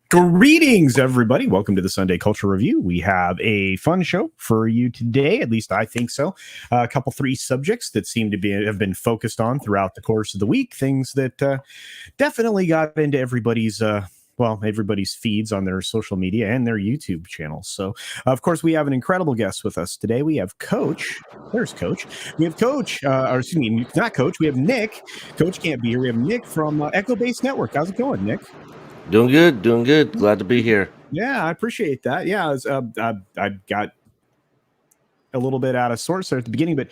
Greetings, everybody. Welcome to the Sunday Culture Review. We have a fun show for you today. At least I think so. A couple, three subjects that seem to have been focused on throughout the course of the week. Things that definitely got into everybody's feeds on their social media and their YouTube channels. So, of course, we have an incredible guest with us today. We have Coach. There's Coach. We have Coach, or excuse me, not Coach. We have Nick. Coach can't be here. We have Nick from Echo Base Network. How's it going, Nick? Doing good. Glad to be here. Yeah, I appreciate that. Yeah, I got a little bit out of sorts there at the beginning, but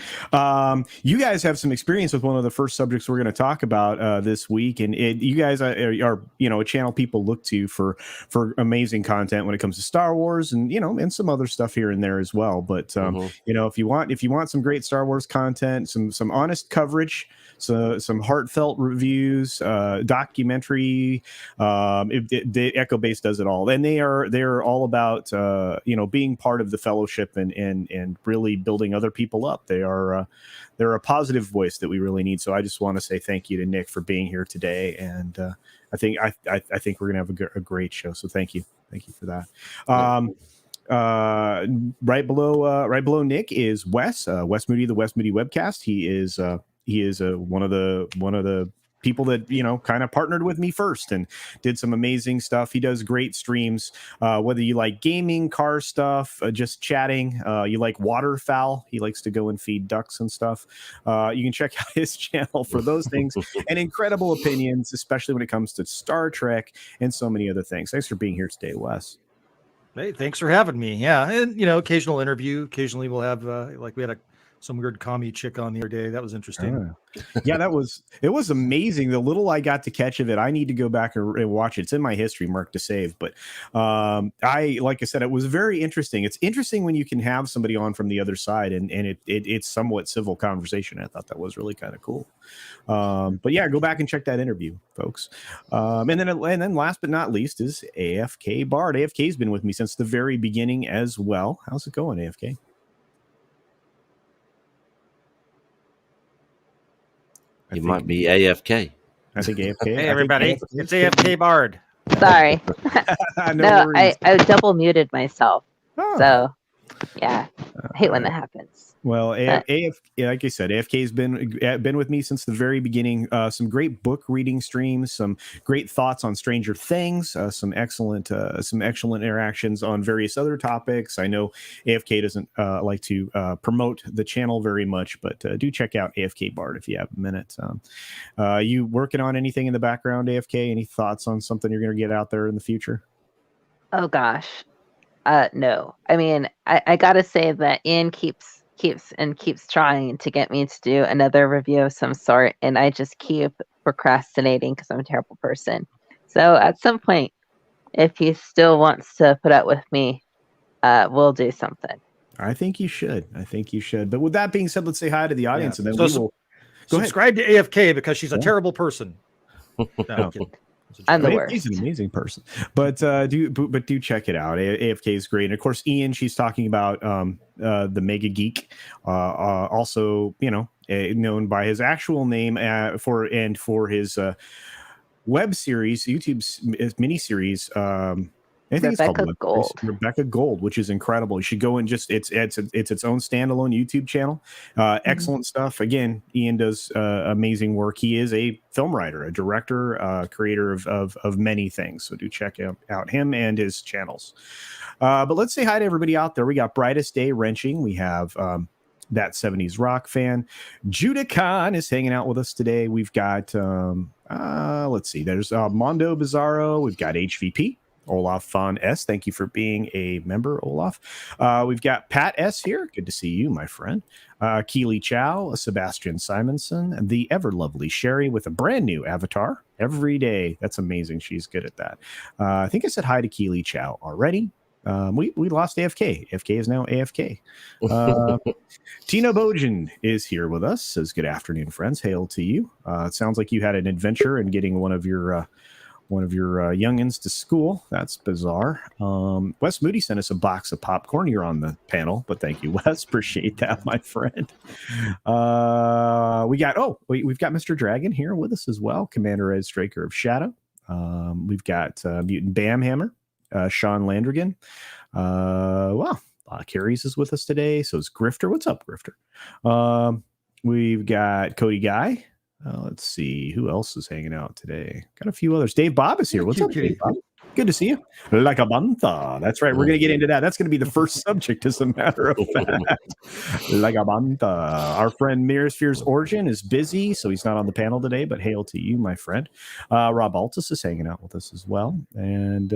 you guys have some experience with one of the first subjects we're going to talk about this week, and you guys are a channel people look to for amazing content when it comes to Star Wars and and some other stuff here and there as well. But if you want some great Star Wars content, some honest coverage. So some heartfelt reviews, documentary. The Echo Base does it all, and they're all about being part of the fellowship and really building other people up. They're a positive voice that we really need. So I just want to say thank you to Nick for being here today, and I think we're gonna have a great show. So thank you for that. Right below Nick is Wes Moody, the Wes Moody Webcast. He is one of the people that kind of partnered with me first and did some amazing stuff. He does great streams, whether you like gaming, car stuff, just chatting, you like waterfowl. He likes to go and feed ducks and stuff. You can check out his channel for those things and incredible opinions, especially when it comes to Star Trek and so many other things. Thanks for being here today, Wes. Hey, thanks for having me. Yeah, and occasional interview. Occasionally we'll have we had some weird commie chick on the other day. That was interesting. Yeah, it was amazing. The little I got to catch of it, I need to go back and watch it. It's in my history mark to save. But like I said, it was very interesting. It's interesting when you can have somebody on from the other side and it's somewhat civil conversation. I thought that was really kind of cool. But yeah, go back and check that interview, folks. And then last but not least is AFK Bard. AFK's been with me since the very beginning as well. How's it going, AFK? You might be AFK. I think AFK. Hey, everybody. It's AFK Bard. Sorry. No, I double muted myself. Oh. So, yeah. I hate when that happens. Well, like I said, AFK's been with me since the very beginning. Some great book reading streams, some great thoughts on Stranger Things, some excellent interactions on various other topics. I know AFK doesn't like to promote the channel very much, but do check out AFK Bard if you have a minute. You working on anything in the background, AFK? Any thoughts on something you're going to get out there in the future? Oh gosh, no. I mean, I gotta say that Ian keeps trying to get me to do another review of some sort, and I just keep procrastinating because I'm a terrible person. So at some point, if he still wants to put up with me, we'll do something. I think you should. But with that being said, let's say hi to the audience, and then we will subscribe to AFK because she's a terrible person. No, I'm the worst. He's an amazing person, but do check it out. AFK is great, and of course, Ian. She's talking about the Mega Geek, also known by his actual name for his web series, YouTube's miniseries. I think Rebecca it's called Gold. Rebecca Gold, which is incredible. You should go and just it's its own standalone YouTube channel. Excellent stuff. Again, Ian does amazing work. He is a film writer, a director, creator of many things. So do check out him and his channels. But let's say hi to everybody out there. We got Brightest Day Wrenching. We have that 70s rock fan. Judah Khan is hanging out with us today. We've got let's see. There's Mondo Bizarro. We've got HVP. Olaf Von S. Thank you for being a member, Olaf. We've got Pat S. here. Good to see you, my friend. Keely Chow, Sebastian Simonson, the ever lovely Sherry with a brand new avatar every day. That's amazing. She's good at that. I think I said hi to Keely Chow already. We lost AFK. AFK is now AFK. Tina Bojan is here with us. Says, good afternoon, friends. Hail to you. It sounds like you had an adventure in getting one of your youngins to school. That's bizarre. Wes Moody sent us a box of popcorn. You're on the panel, but thank you, Wes. Appreciate that, my friend. We've got Mr. Dragon here with us as well. Commander Ed Straker of Shadow. We've got Mutant Bam Hammer, Sean Landrigan. Wow, Carries is with us today. So is Grifter. What's up, Grifter? We've got Cody Guy. Let's see who else is hanging out today. Got a few others. Dave Bob is here. What's up, Dave Bob? Good to see you. Like a bantha. That's right. We're going to get into that. That's going to be the first subject, as a matter of fact. Like a bantha. Our friend Mirrorsphere's Origin is busy, so he's not on the panel today, but hail to you, my friend. Rob Altus is hanging out with us as well. And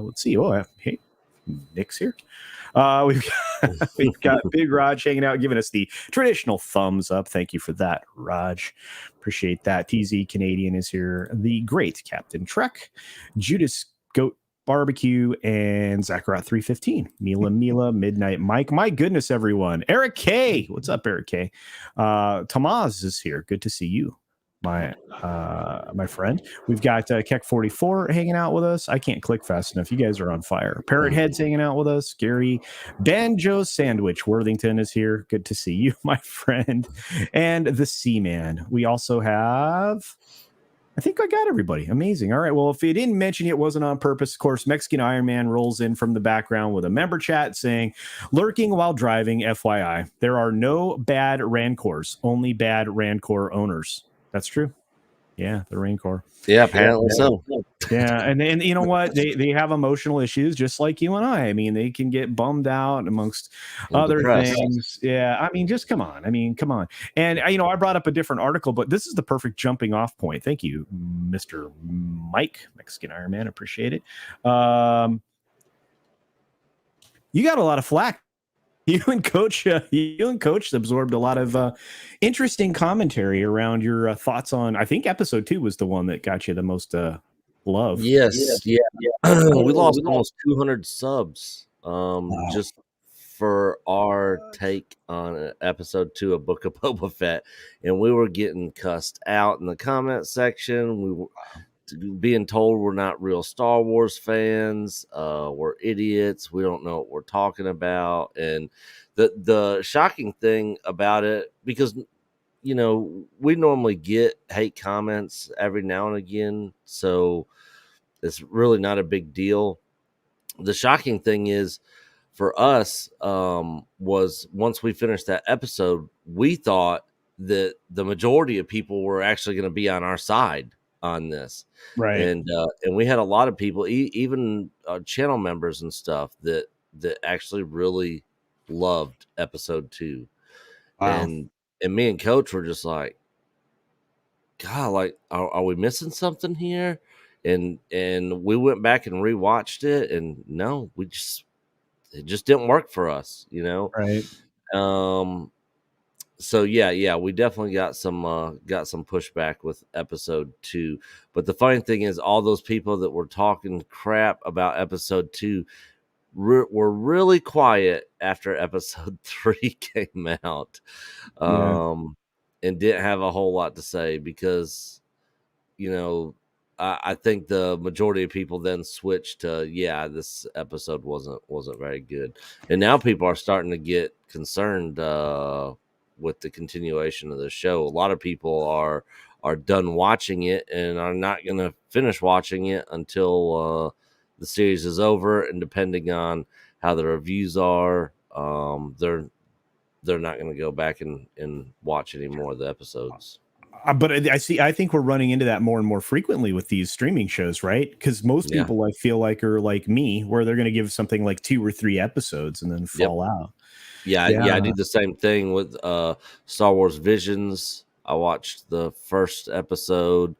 let's see. Oh, hey, Nick's here. We've got Big Raj hanging out, giving us the traditional thumbs up. Thank you for that, Raj. Appreciate that. TZ Canadian is here. The great Captain Trek, Judas Goat Barbecue, and Zachariah 315. Mila, Midnight Mike. My goodness, everyone. Eric K. What's up, Eric K? Tamaz is here. Good to see you, my friend. We've got Keck44 hanging out with us. I can't click fast enough. You guys are on fire. Parrot Head's hanging out with us. Gary Banjo Sandwich Worthington is here. Good to see you, my friend. And the Seaman. We also have, I think I got everybody. Amazing. All right. Well, if you didn't mention it wasn't on purpose. Of course, Mexican Iron Man rolls in from the background with a member chat saying, lurking while driving, FYI. There are no bad Rancors, only bad Rancor owners. That's true. Yeah, the Rancor. Yeah, apparently so. Yeah, and you know what? They have emotional issues just like you and I. I mean, they can get bummed out amongst other things. Yeah, I mean, just come on. And I brought up a different article, but this is the perfect jumping off point. Thank you, Mr. Mike, Mexican Iron Man. Appreciate it. You got a lot of flack. You and Coach absorbed a lot of interesting commentary around your thoughts on. I think episode 2 was the one that got you the most love. Yes. Yeah. We lost almost 200 subs just for our take on episode 2 of Book of Boba Fett, and we were getting cussed out in the comment section. We were being told we're not real Star Wars fans, we're idiots, we don't know what we're talking about. And the shocking thing about it, because we normally get hate comments every now and again, so it's really not a big deal. The shocking thing is for us was once we finished that episode, we thought that the majority of people were actually going to be on our side on this, right? And we had a lot of people, even channel members and stuff, that actually really loved episode 2. Wow. And me and Coach were just like, God, like, are we missing something here? And we went back and rewatched it, and no, it just didn't work for us, right? So yeah, we definitely got some pushback with episode 2. But the funny thing is, all those people that were talking crap about episode 2 were really quiet after episode 3 came out, and didn't have a whole lot to say, because I think the majority of people then switched to, this episode wasn't very good, and now people are starting to get concerned with the continuation of the show. A lot of people are done watching it and are not going to finish watching it until the series is over, and depending on how the reviews are, they're not going to go back and watch any more of the episodes. But I think we're running into that more and more frequently with these streaming shows, right? Because most people, I feel like, are like me, where they're going to give something like 2 or 3 episodes and then fall out. Yeah, I do the same thing with Star Wars Visions. I watched the first episode,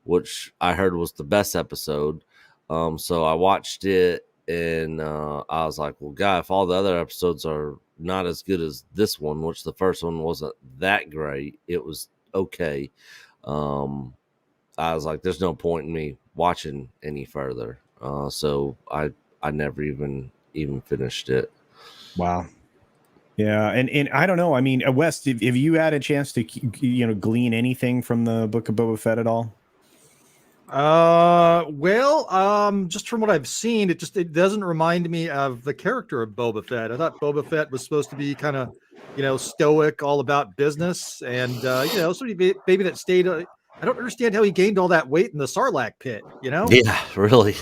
which I heard was the best episode. So I watched it, and I was like, well, God, if all the other episodes are not as good as this one, which the first one wasn't that great, it was okay. I was like, there's no point in me watching any further. So I never even finished it. Wow. Yeah, and I don't know. I mean, Wes, have you had a chance to glean anything from the Book of Boba Fett at all? Just from what I've seen, it doesn't remind me of the character of Boba Fett. I thought Boba Fett was supposed to be kind of, stoic, all about business, and somebody maybe that stayed. I don't understand how he gained all that weight in the Sarlacc pit. Yeah, really.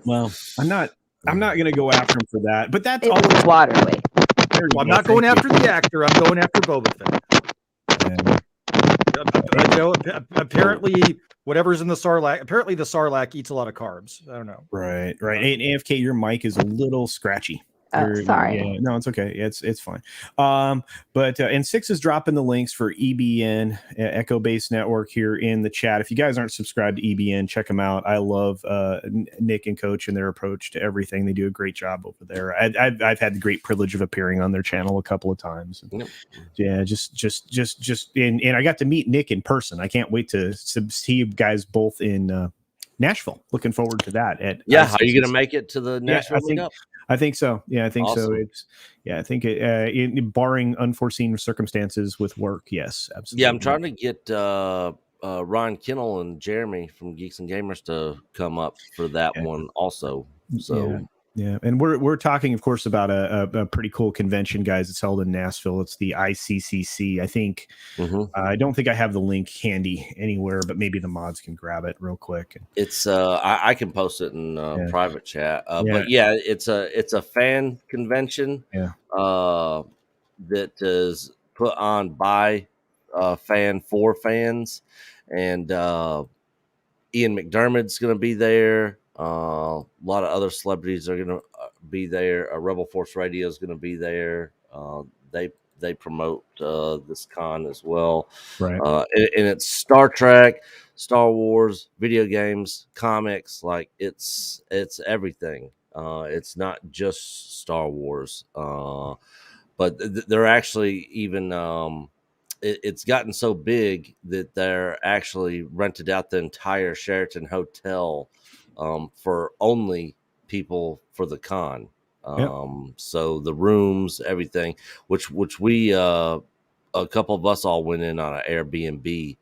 Well, I'm not going to go after him for that, but that's all water weight. I'm not going after the actor. I'm going after Boba Fett. Apparently, whatever's in the Sarlacc. Apparently, the Sarlacc eats a lot of carbs. I don't know. Right. And AFK, your mic is a little scratchy. Sorry. Yeah, no, it's okay. It's fine. But and 6 is dropping the links for EBN, Echo Base Network, here in the chat. If you guys aren't subscribed to EBN, check them out. I love Nick and Coach and their approach to everything. They do a great job over there. I've had the great privilege of appearing on their channel a couple of times. Yep. Yeah, and I got to meet Nick in person. I can't wait to see you guys both in Nashville. Looking forward to that. Are you going to make it to the Nashville meetup? I think so. Yeah, I think awesome. so. I think barring unforeseen circumstances with work. Yes, absolutely. Yeah, I'm trying to get Ryan Kennel and Jeremy from Geeks and Gamers to come up for that one also. So yeah, and we're talking, of course, about a pretty cool convention, guys. It's held in Nashville. It's the ICCC. I think. I don't think I have the link handy anywhere, but maybe the mods can grab it real quick. It's I can post it in private chat. But yeah, it's a fan convention. That is put on by fan for fans, and Ian McDermott's going to be there. A lot of other celebrities are going to be there. Rebel Force Radio is going to be there. They promote this con as well. Right. And it's Star Trek, Star Wars, video games, comics. Like it's everything. It's not just Star Wars. But they're actually even it's gotten so big that they're actually rented out the entire Sheraton Hotel for only people for the con. So the rooms, everything, which we a couple of us all went in on an Airbnb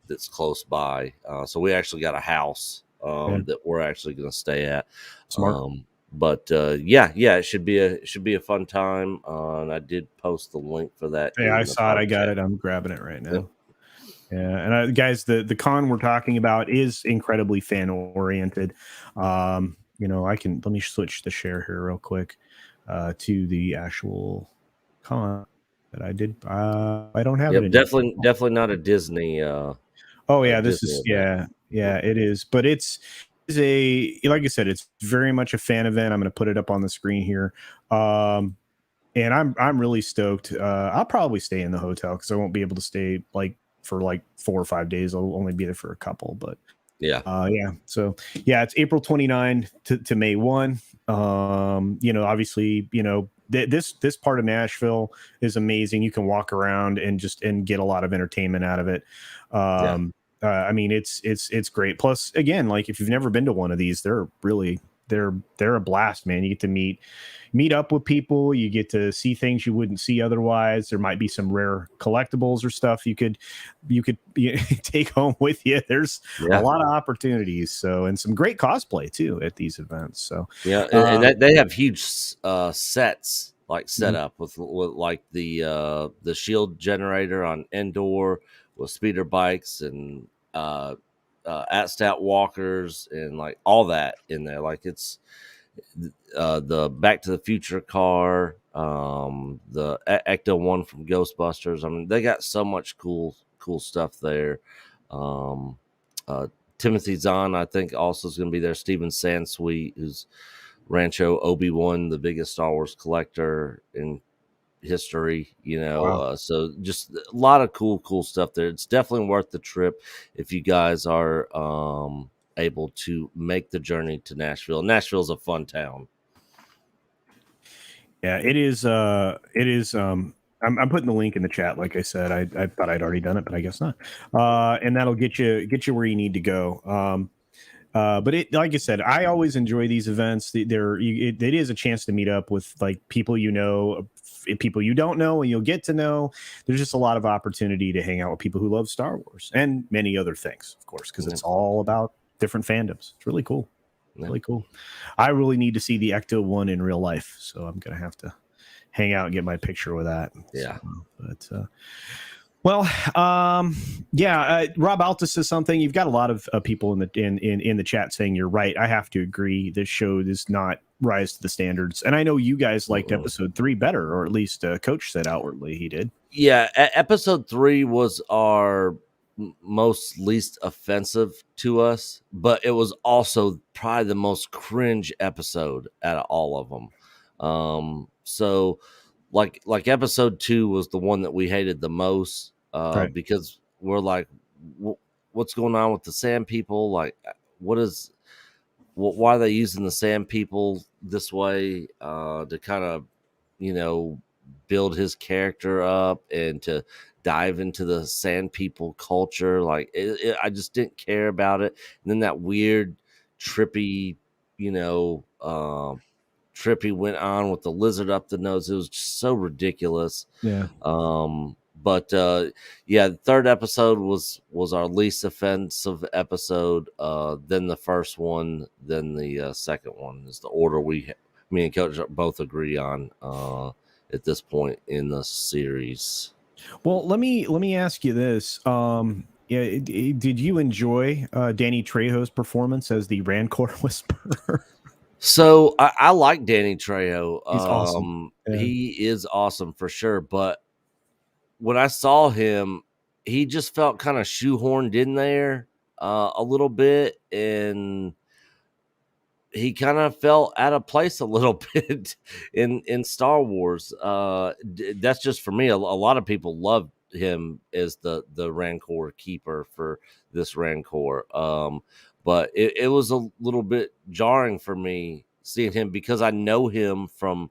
that's close by. So we actually got a house that we're actually going to stay at. Smart. But it should be a fun time. And I did post the link for that. Yeah, I saw it. I got it. I'm grabbing it right now. Yep. Yeah, and guys, the con we're talking about is incredibly fan oriented. Let me switch the share here real quick to the actual con that I did. I don't have it. Definitely not a Disney. It is, but it's like I said, it's very much a fan event. I'm going to put it up on the screen here. And I'm really stoked. I'll probably stay in the hotel because I won't be able to stay for 4 or 5 days. I'll only be there for a couple, but so it's April 29 to May 1. Obviously, this part of Nashville is amazing. You can walk around and get a lot of entertainment out of it. I mean, it's great. Plus, again, like if you've never been to one of these, they're a blast, man. You get to meet up with people. You get to see things you wouldn't see otherwise. There might be some rare collectibles or stuff you could take home with you. There's a lot of opportunities. So, and some great cosplay too at these events. So and they have huge sets set up with like the shield generator on Endor with speeder bikes and at stat walkers and like all that in there. Like it's the Back to the Future car, the Ecto one from Ghostbusters. I mean, they got so much cool stuff there. Timothy Zahn, I think, also is going to be there. Steven Sansweet, who's Rancho Obi-Wan, the biggest Star Wars collector in history, Wow. So just a lot of cool stuff there. It's definitely worth the trip if you guys are able to make the journey to Nashville. Nashville's a fun town. Yeah, it is. I'm putting the link in the chat. Like I said, I thought I'd already done it, but I guess not. And that'll get you where you need to go. But like I said, I always enjoy these events. It is a chance to meet up with like people people you don't know, and you'll get to know. There's just a lot of opportunity to hang out with people who love Star Wars and many other things, of course, because it's all about different fandoms. It's really cool. Really cool. I really need to see the Ecto one in real life, so I'm gonna have to hang out and get my picture with that. Yeah. So, Rob Alta says something. You've got a lot of people in the chat saying you're right. I have to agree. This show does not rise to the standards, and I know you guys liked episode 3 better, or at least Coach said outwardly he did. Yeah, episode 3 was our most least offensive to us, but it was also probably the most cringe episode out of all of them. So like episode 2 was the one that we hated the most, Right. because we're like, what's going on with the Sand People? Like, why are they using the Sand People this way, to kind of, build his character up and to dive into the Sand People culture? Like, I just didn't care about it. And then that weird trippy, Trippy went on with the lizard up the nose. It was just so ridiculous. Yeah. The third episode was our least offensive episode. Then the first one, then the second one is the order me and Coach both agree on at this point in the series. Well, let me ask you this. Did you enjoy Danny Trejo's performance as the Rancor Whisperer? So I like Danny Trejo. He's awesome. Yeah. He is awesome for sure. But when I saw him, he just felt kind of shoehorned in there a little bit, and he kind of felt out of place a little bit in Star Wars. That's just for me. A lot of people loved him as the Rancor keeper for this Rancor. But it was a little bit jarring for me seeing him, because I know him from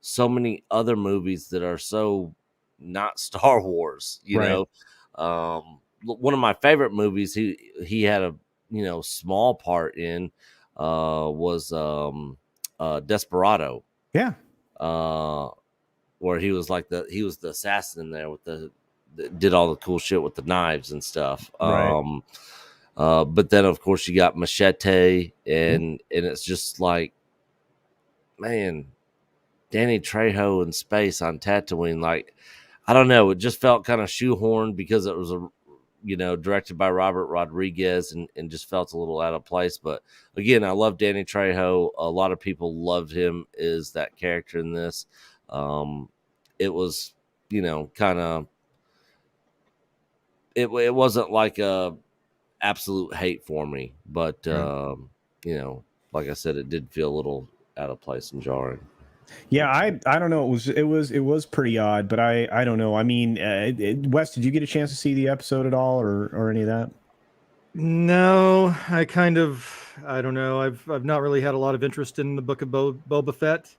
so many other movies that are so not Star Wars, Right. One of my favorite movies he had a small part in was Desperado. Yeah. Where he was the assassin in there with did all the cool shit with the knives and stuff. Right. But then of course you got Machete, and it's just like, man, Danny Trejo in space on Tatooine. Like, I don't know, it just felt kind of shoehorned because it was directed by Robert Rodriguez, and just felt a little out of place. But again, I love Danny Trejo. A lot of people loved him as that character in this. It was, kind of, it wasn't like a absolute hate for me, but like I said, it did feel a little out of place and jarring. Yeah, I don't know. It was pretty odd, but I don't know. I mean, Wes, did you get a chance to see the episode at all, or any of that? No, I don't know. I've not really had a lot of interest in the Book of Boba Fett,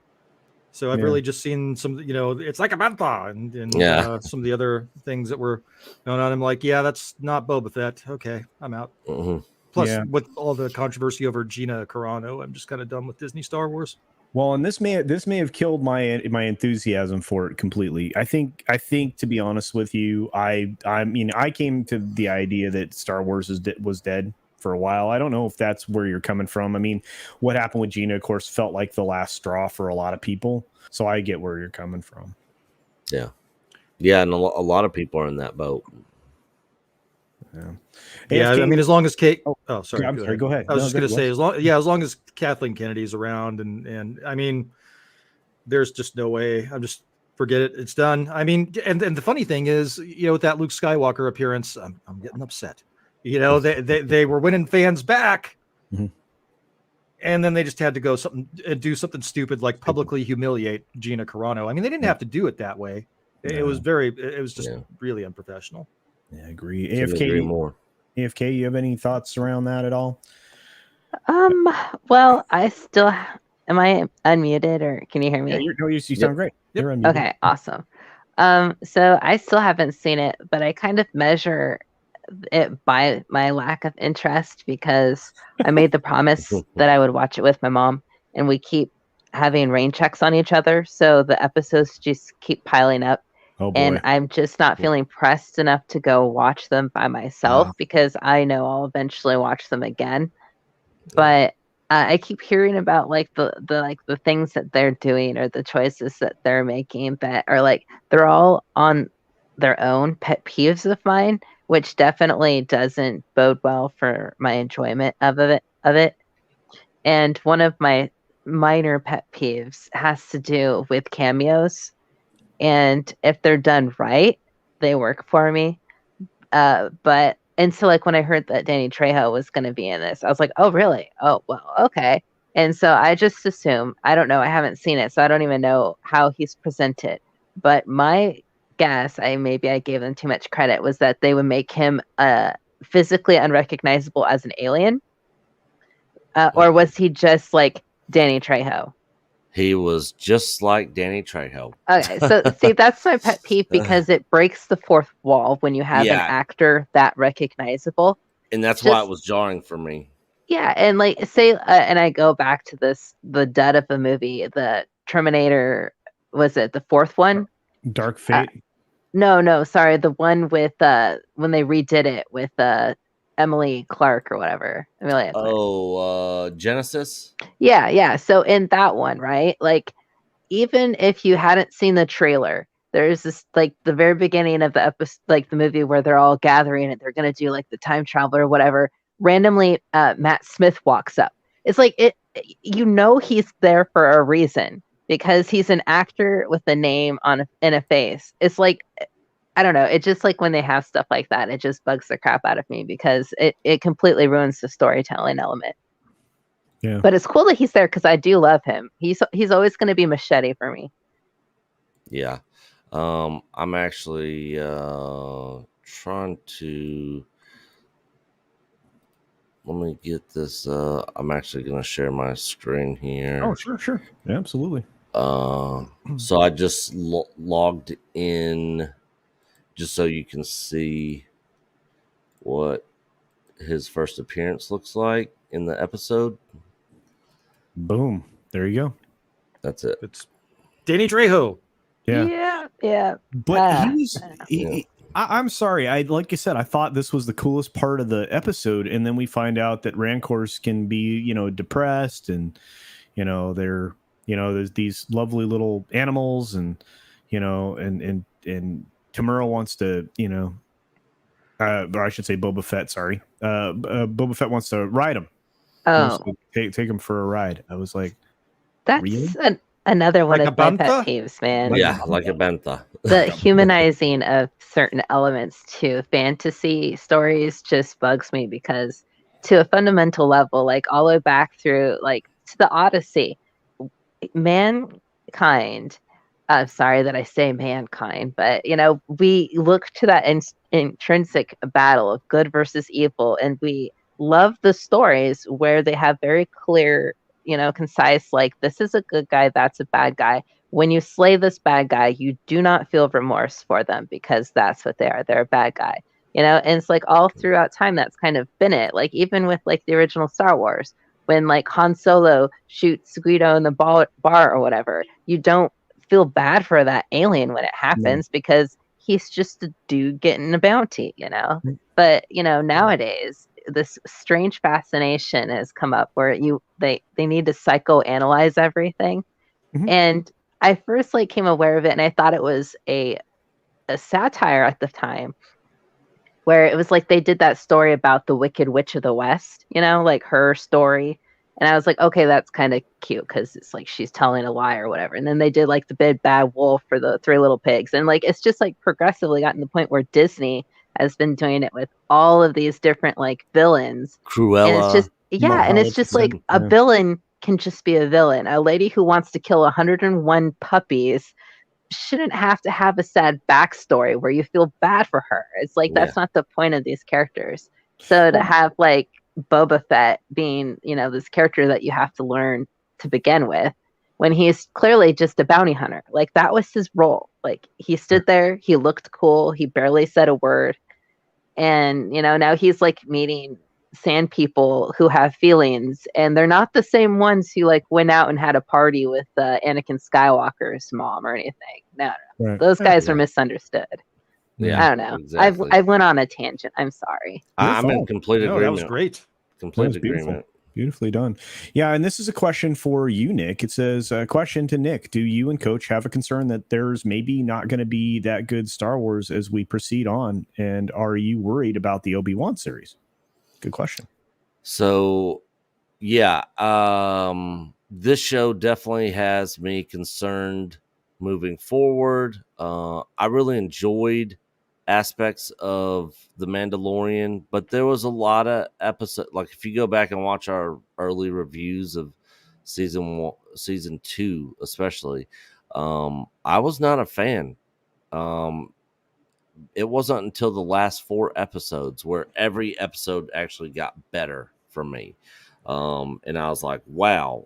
so I've really just seen some. It's like a banter, and some of the other things that were going on. I'm like, yeah, that's not Boba Fett. Okay, I'm out. Mm-hmm. Plus, with all the controversy over Gina Carano, I'm just kind of done with Disney Star Wars. Well, and this may have killed my enthusiasm for it completely. I think to be honest with you, I came to the idea that Star Wars was dead for a while. I don't know if that's where you're coming from. I mean, what happened with Gina, of course, felt like the last straw for a lot of people. So I get where you're coming from. Yeah, and a lot of people are in that boat. Yeah, I mean, as long as Kate. Oh, sorry. I'm sorry. Go ahead. I was just going to say, as long as Kathleen Kennedy's around, and I mean, there's just no way. I'm just forget it. It's done. I mean, and the funny thing is, with that Luke Skywalker appearance, I'm getting upset. They were winning fans back, and then they just had to go do something stupid like publicly humiliate Gina Carano. I mean, they didn't have to do it that way. It was just really unprofessional. Yeah, I agree. Agree more. AFK, you have any thoughts around that at all? Well, I still am I unmuted, or can you hear me? Yeah, you sound great. Yep. You're unmuted. Okay, awesome. So I still haven't seen it, but I kind of measure it by my lack of interest, because I made the promise that I would watch it with my mom, and we keep having rain checks on each other, so the episodes just keep piling up. Oh boy. And I'm just not feeling pressed enough to go watch them by myself, because I know I'll eventually watch them again. But I keep hearing about the things that they're doing, or the choices that they're making, that are they're all on their own pet peeves of mine, which definitely doesn't bode well for my enjoyment of it. And one of my minor pet peeves has to do with cameos. And if they're done right, they work for me. And so when I heard that Danny Trejo was going to be in this, I was like, oh, really? Oh, well, okay. And so I just assume, I don't know, I haven't seen it, so I don't even know how he's presented. But my guess, maybe I gave them too much credit, was that they would make him physically unrecognizable as an alien. Or was he just like Danny Trejo? He was just like Danny Trejo. Okay, so see, that's my pet peeve, because it breaks the fourth wall when you have an actor that recognizable. And that's why it was jarring for me. Yeah, and and I go back to the dud of the movie, the Terminator, was it the fourth one? Dark Fate? No, sorry, the one with when they redid it with Emily Clark or whatever. Emilia Clarke. Genesis? Yeah. So in that one, right? Even if you hadn't seen the trailer, there's this the very beginning of the episode, the movie where they're all gathering and they're gonna do the time travel or whatever. Randomly, Matt Smith walks up. It's he's there for a reason, because he's an actor with a name in a face. It's I don't know. It just when they have stuff like that, it just bugs the crap out of me, because it completely ruins the storytelling element. Yeah. But it's cool that he's there, because I do love him. He's always going to be Machete for me. Yeah. I'm actually trying to. Let me get this. I'm actually going to share my screen here. Oh, sure. Yeah, absolutely. So I just logged in, just so you can see what his first appearance looks like in the episode. Boom. There you go. That's it. It's Danny Trejo. Yeah. But I'm sorry. Like I said, I thought this was the coolest part of the episode, and then we find out that Rancors can be, depressed, and they're there's these lovely little animals, and and Tamura wants to or I should say Boba Fett. Sorry, Boba Fett wants to ride him. Oh, take him for a ride. I was like, that's really? Another one of my bantha? pet peeves, man. Like a bantha. The humanizing of certain elements to fantasy stories just bugs me, because to a fundamental level, all the way back through to the Odyssey, mankind, sorry that I say mankind, but we look to that intrinsic battle of good versus evil, and we love the stories where they have very clear, concise, this is a good guy, that's a bad guy. When you slay this bad guy, you do not feel remorse for them, because that's what they are. They're a bad guy, and it's all throughout time, that's kind of been it. Even with the original Star Wars, when Han Solo shoots Guido in the bar or whatever, you don't feel bad for that alien when it happens, because he's just a dude getting a bounty, But nowadays, this strange fascination has come up where they need to psychoanalyze everything. And I first came aware of it, and I thought it was a satire at the time. where it was like they did that story about the Wicked Witch of the West, like her story. And I was like, okay, that's kind of cute because it's like she's telling a lie or whatever. And then they did like the Big Bad Wolf for the Three Little Pigs. And like it's just like progressively gotten to the point where Disney has been doing it with all of these different like villains. And it's Cruella. just, yeah. And it's just like a villain can just be a villain. A lady who wants to kill 101 puppies shouldn't have to have a sad backstory where you feel bad for her. It's like that's not the point of these characters. So to have like Boba Fett being, this character that you have to learn to begin with, when he's clearly just a bounty hunter, like that was his role. Like he stood there, he looked cool, he barely said a word, and now he's like meeting sand people who have feelings, and they're not the same ones who like went out and had a party with Anakin Skywalker's mom or anything. No. Right. Those guys are misunderstood. Yeah, I don't know. Exactly. I've went on a tangent. I'm sorry. I'm in complete agreement. That was great. Complete agreement. Beautifully done. Yeah, and this is a question for you, Nick. It says, question to Nick. Do you and Coach have a concern that there's maybe not going to be that good Star Wars as we proceed on? And are you worried about the Obi-Wan series? Good question. So, yeah, this show definitely has me concerned moving forward. I really enjoyed aspects of The Mandalorian, but there was a lot of episodes. Like if you go back and watch our early reviews of season 2, especially, I was not a fan. It wasn't until the last 4 episodes where every episode actually got better for me. And I was like, wow.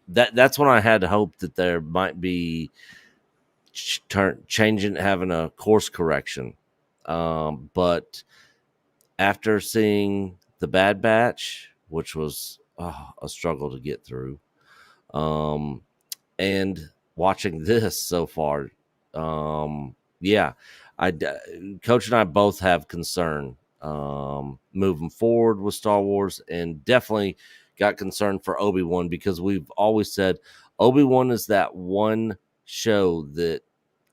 That's when I had hope that there might be changing, having a course correction. But after seeing The Bad Batch, which was a struggle to get through, and watching this so far, Coach and I both have concern moving forward with Star Wars, and definitely got concerned for Obi-Wan, because we've always said Obi-Wan is that one show that,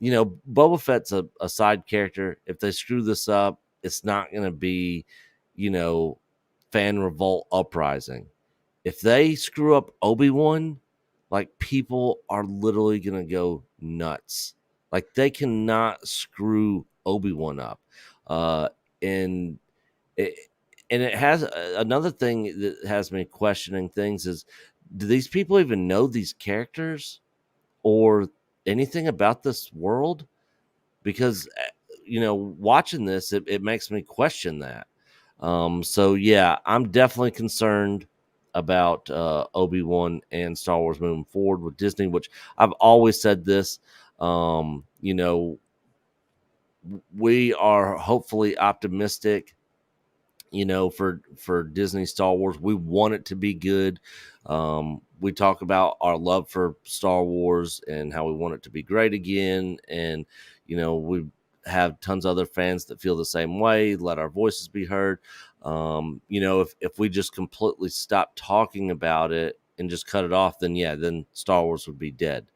Boba Fett's a side character. If they screw this up, it's not going to be, fan revolt uprising. If they screw up Obi-Wan, like people are literally going to go nuts. Like they cannot screw Obi-Wan up. And it has another thing that has me questioning things is, do these people even know these characters or anything about this world? Because, watching this, it makes me question that. So yeah, I'm definitely concerned about Obi-Wan and Star Wars moving forward with Disney, which I've always said this. We are hopefully optimistic, for Disney Star Wars. We want it to be good. We talk about our love for Star Wars and how we want it to be great again. And, we have tons of other fans that feel the same way. Let our voices be heard. If we just completely stop talking about it and just cut it off, then Star Wars would be dead.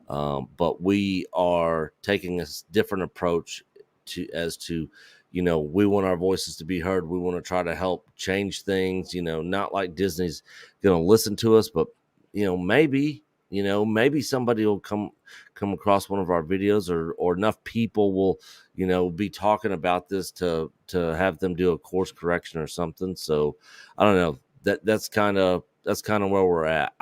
But we are taking a different approach to we want our voices to be heard. We want to try to help change things, not like Disney's going to listen to us, but, maybe somebody will come across one of our videos, or enough people will, be talking about this to have them do a course correction or something. So I don't know, that's kind of where we're at.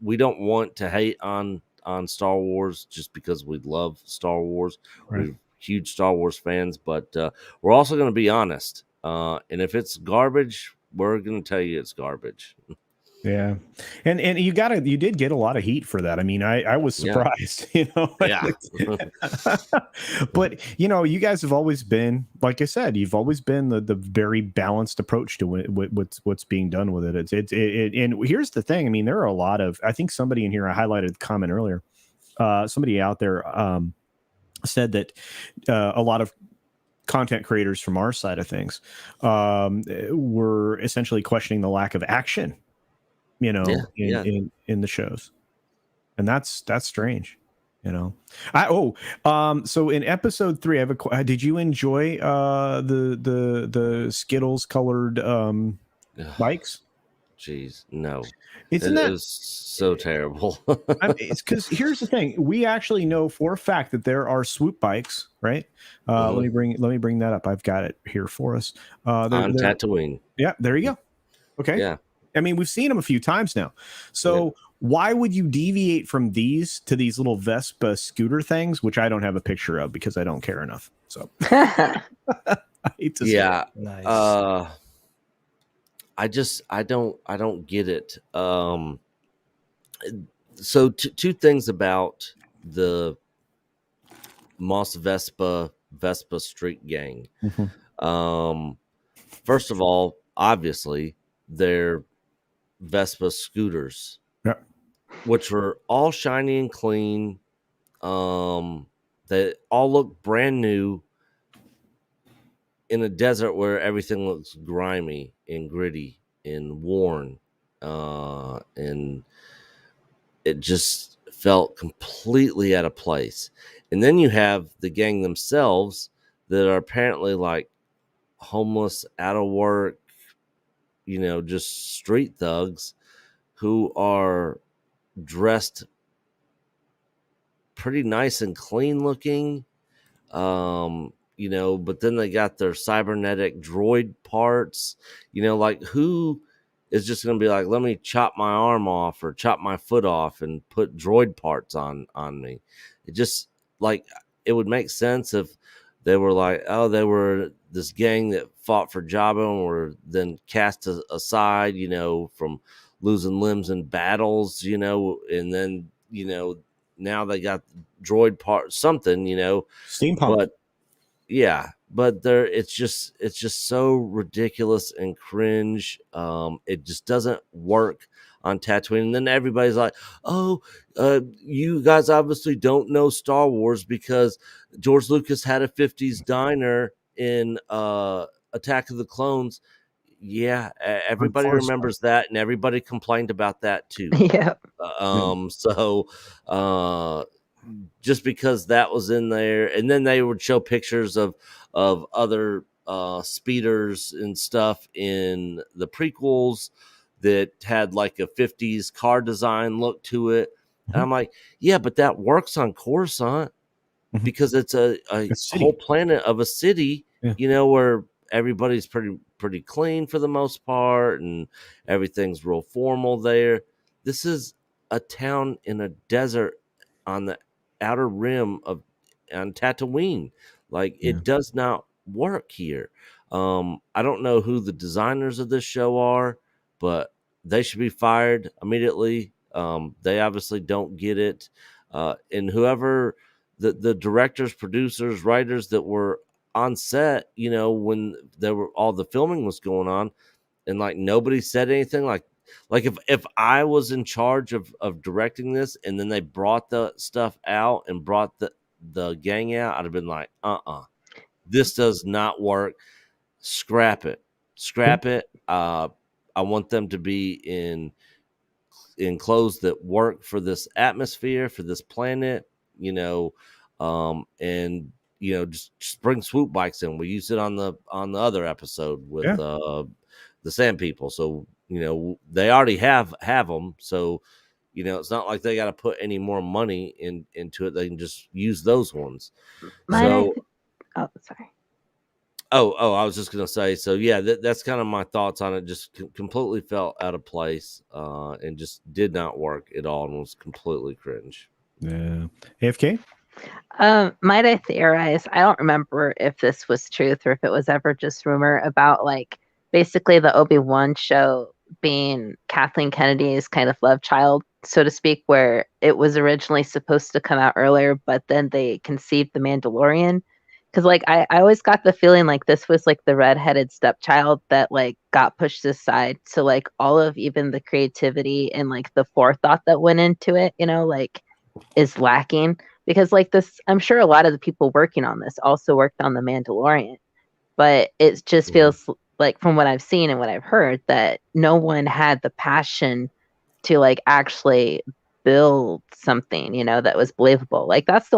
We don't want to hate on Star Wars just because we love Star Wars. Right. We're huge Star Wars fans, but we're also going to be honest. And if it's garbage, we're going to tell you it's garbage. Yeah. And you did get a lot of heat for that. I mean, I was surprised, Yeah. But you guys have always been, like I said, you've always been the very balanced approach to what's being done with it. And here's the thing. I mean, there are a lot of, I think somebody in here, I highlighted the comment earlier. Somebody out there said that a lot of content creators from our side of things were essentially questioning the lack of action, in the shows, and that's strange. So in episode 3, I have did you enjoy the Skittles colored bikes? Jeez, no. Isn't It that was so terrible. it's because here's the thing: we actually know for a fact that there are swoop bikes, right? Let me bring that up. I've got it here for us. On Tatooine. Yeah, there you go. Okay. Yeah. I mean, we've seen them a few times now. So why would you deviate from these to these little Vespa scooter things, which I don't have a picture of because I don't care enough. So I hate to say it. Nice. I don't get it. So two things about the Moss Vespa Street Gang. First of all, obviously, they're Vespa scooters, which were all shiny and clean. They all look brand new in a desert where everything looks grimy and gritty and worn, and it just felt completely out of place. And then you have the gang themselves that are apparently like homeless, out of work, just street thugs who are dressed pretty nice and clean looking. But then they got their cybernetic droid parts, like who is just going to be like, let me chop my arm off or chop my foot off and put droid parts on me. It just like, it would make sense if they were like, oh, they were this gang that fought for Jabba and were then cast aside, from losing limbs in battles, and then, now they got droid parts, something, steampunk. But yeah, but it's just so ridiculous and cringe. It just doesn't work on Tatooine. And then everybody's like, oh, you guys obviously don't know Star Wars because George Lucas had a 50s diner in Attack of the Clones. Yeah, everybody remembers that, and everybody complained about that too. Yeah. So just because that was in there, and then they would show pictures of other speeders and stuff in the prequels that had like a 50s car design look to it. And I'm like, yeah, but that works on Coruscant because it's a whole planet of a city, where everybody's pretty clean for the most part and everything's real formal there. This is a town in a desert on the outer rim on Tatooine. Like it does not work here. I don't know who the designers of this show are, but they should be fired immediately. They obviously don't get it. And whoever the directors, producers, writers that were on set, when there were all the filming was going on, and like nobody said anything, like if I was in charge of directing this and then they brought the stuff out and brought the gang out, I'd have been like, this does not work. Scrap it. I want them to be in clothes that work for this atmosphere, for this planet, and just bring swoop bikes in. We used it on the other episode with the Sand People, so they already have them, so it's not like they got to put any more money into it. They can just use those ones. Sorry. I was just gonna say, so yeah, that's kind of my thoughts on it. Just completely felt out of place, and just did not work at all, and was completely cringe. Yeah. AFK. Might I theorize? I don't remember if this was truth or if it was ever just rumor about like basically the Obi-Wan show being Kathleen Kennedy's kind of love child, so to speak, where it was originally supposed to come out earlier, but then they conceived The Mandalorian. Because like I always got the feeling like this was like the redheaded stepchild that like got pushed aside. So like all of even the creativity and like the forethought that went into it, like is lacking. Because like this, I'm sure a lot of the people working on this also worked on The Mandalorian, but it just feels like from what I've seen and what I've heard that no one had the passion to like actually build something, that was believable. Like that's the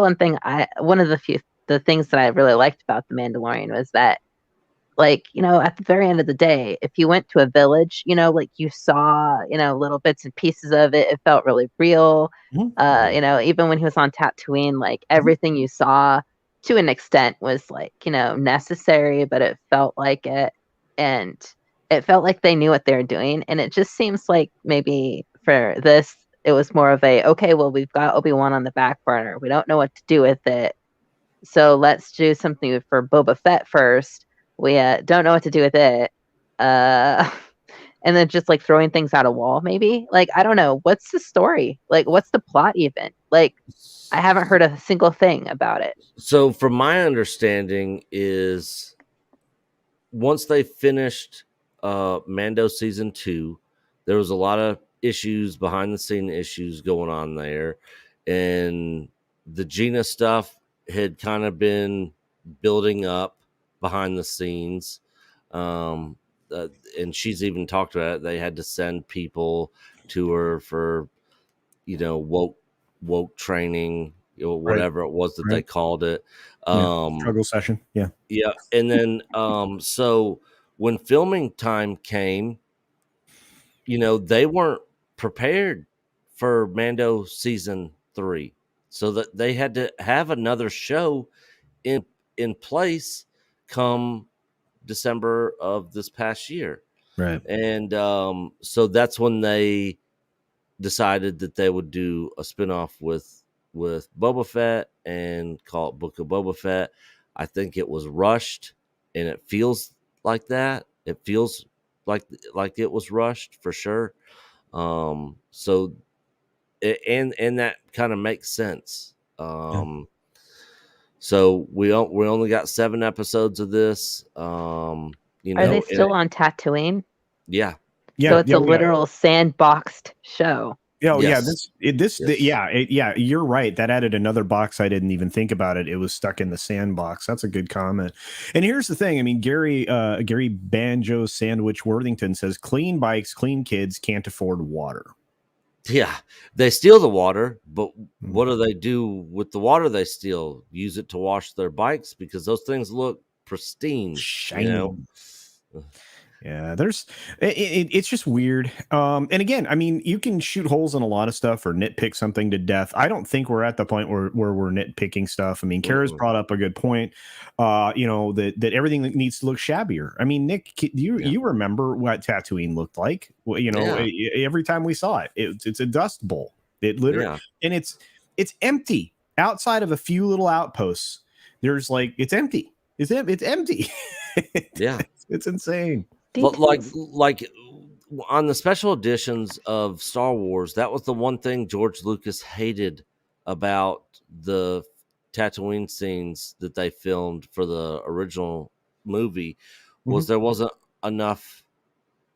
one of the things that I really liked about The Mandalorian was that, like, at the very end of the day, if you went to a village, like you saw, little bits and pieces of it, it felt really real. Even when he was on Tatooine, like everything you saw to an extent was like, necessary, but it felt like it. And it felt like they knew what they were doing. And it just seems like maybe for this, it was more of a, okay, well, we've got Obi-Wan on the back burner. We don't know what to do with it. So let's do something for Boba Fett first. We don't know what to do with it. And then just like throwing things at a wall, maybe. Like, I don't know. What's the story? Like, what's the plot even? Like, I haven't heard a single thing about it. So from my understanding is once they finished Mando season 2, there was a lot of issues, behind the scene issues going on there, and the Gina stuff had kind of been building up behind the scenes. And she's even talked about it. They had to send people to her for woke training, whatever it was that they called it. Struggle session. Yeah. And then so when filming time came, they weren't prepared for Mando season 3, so that they had to have another show in place come December of this past year. Right. And so that's when they decided that they would do a spinoff with Boba Fett and call it Book of Boba Fett. I think it was rushed, and it feels like that. It feels like it was rushed for sure. So and that kind of makes sense. So we only got 7 episodes of this. Are they still on Tatooine? Yeah. So it's a literal sandboxed show. You're right. That added another box. I didn't even think about it. It was stuck in the sandbox. That's a good comment. And here's the thing. I mean, Gary Banjo Sandwich Worthington says clean bikes, clean kids can't afford water. Yeah, they steal the water, but what do they do with the water they steal? Use it to wash their bikes because those things look pristine. Shiny. Yeah, it's just weird. And again, I mean, you can shoot holes in a lot of stuff or nitpick something to death. I don't think we're at the point where we're nitpicking stuff. I mean, Kara's brought up a good point. That everything needs to look shabbier. I mean, Nick, you remember what Tatooine looked like? Well, every time we saw it, it's a dust bowl. It literally, and it's empty outside of a few little outposts. There's like it's empty. It's empty. It's insane. But like on the special editions of Star Wars, that was the one thing George Lucas hated about the Tatooine scenes that they filmed for the original movie was there wasn't enough,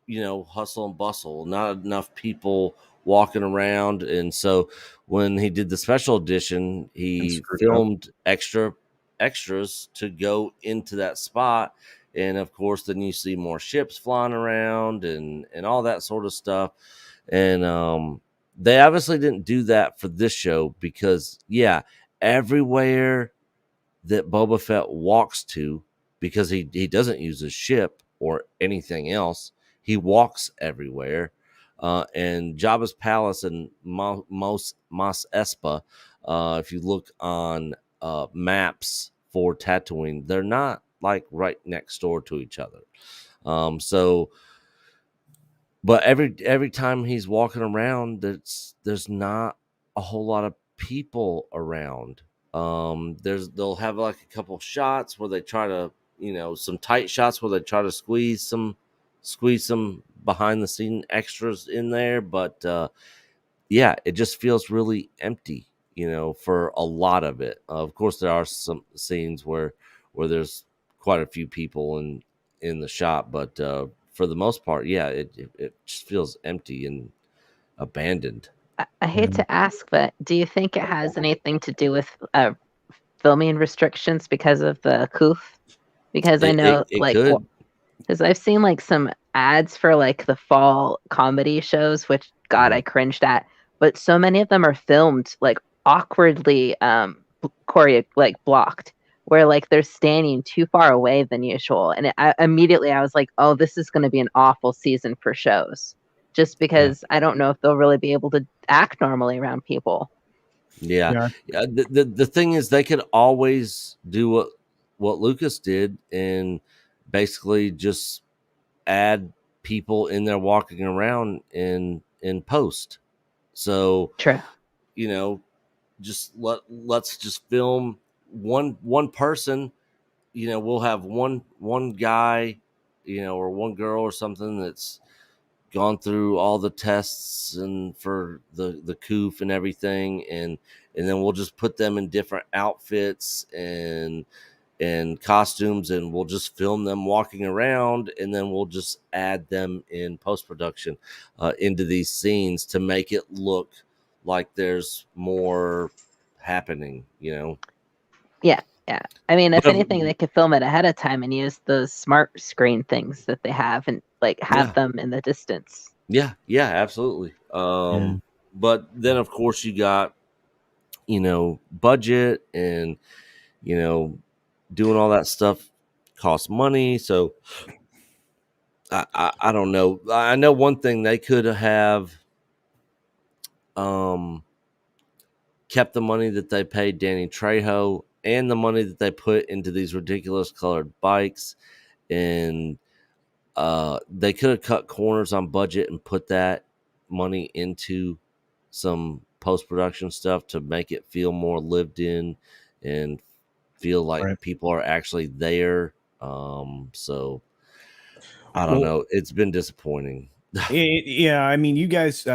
hustle and bustle, not enough people walking around. And so when he did the special edition, he filmed extras to go into that spot. And of course, then you see more ships flying around and all that sort of stuff. And they obviously didn't do that for this show because, everywhere that Boba Fett walks to, because he doesn't use a ship or anything else, he walks everywhere. And Jabba's palace and Mos Espa, if you look on maps for Tatooine, they're not like right next door to each other. But every time he's walking around, there's not a whole lot of people around. They'll have like a couple shots where they try to, some tight shots where they try to squeeze some behind the scene extras in there, but it just feels really empty, for a lot of it. Of course, there are some scenes where there's quite a few people in the shop, but for the most part, it just feels empty and abandoned. I hate to ask, but do you think it has anything to do with filming restrictions because of the Koof? Because I know, because I've seen like some ads for like the fall comedy shows, which God, I cringed at, but so many of them are filmed like awkwardly like blocked, where like they're standing too far away than usual. And immediately I was like, oh, this is going to be an awful season for shows, just because I don't know if they'll really be able to act normally around people. Yeah. The thing is, they could always do what Lucas did and basically just add people in there walking around in post. So True. Just let's just film one person. We'll have one guy, or one girl or something that's gone through all the tests and for the coof and everything, and then we'll just put them in different outfits and costumes, and we'll just film them walking around, and then we'll just add them in post-production into these scenes to make it look like there's more happening. Yeah. I mean, if anything, they could film it ahead of time and use those smart screen things that they have and like have them in the distance. Yeah, absolutely. But then of course you got, budget, and, doing all that stuff costs money. So I don't know. I know one thing they could have kept the money that they paid Danny Trejo and the money that they put into these ridiculous colored bikes, and they could have cut corners on budget and put that money into some post-production stuff to make it feel more lived in and feel like people are actually there. So I don't know. It's been disappointing. Yeah, I mean, you guys,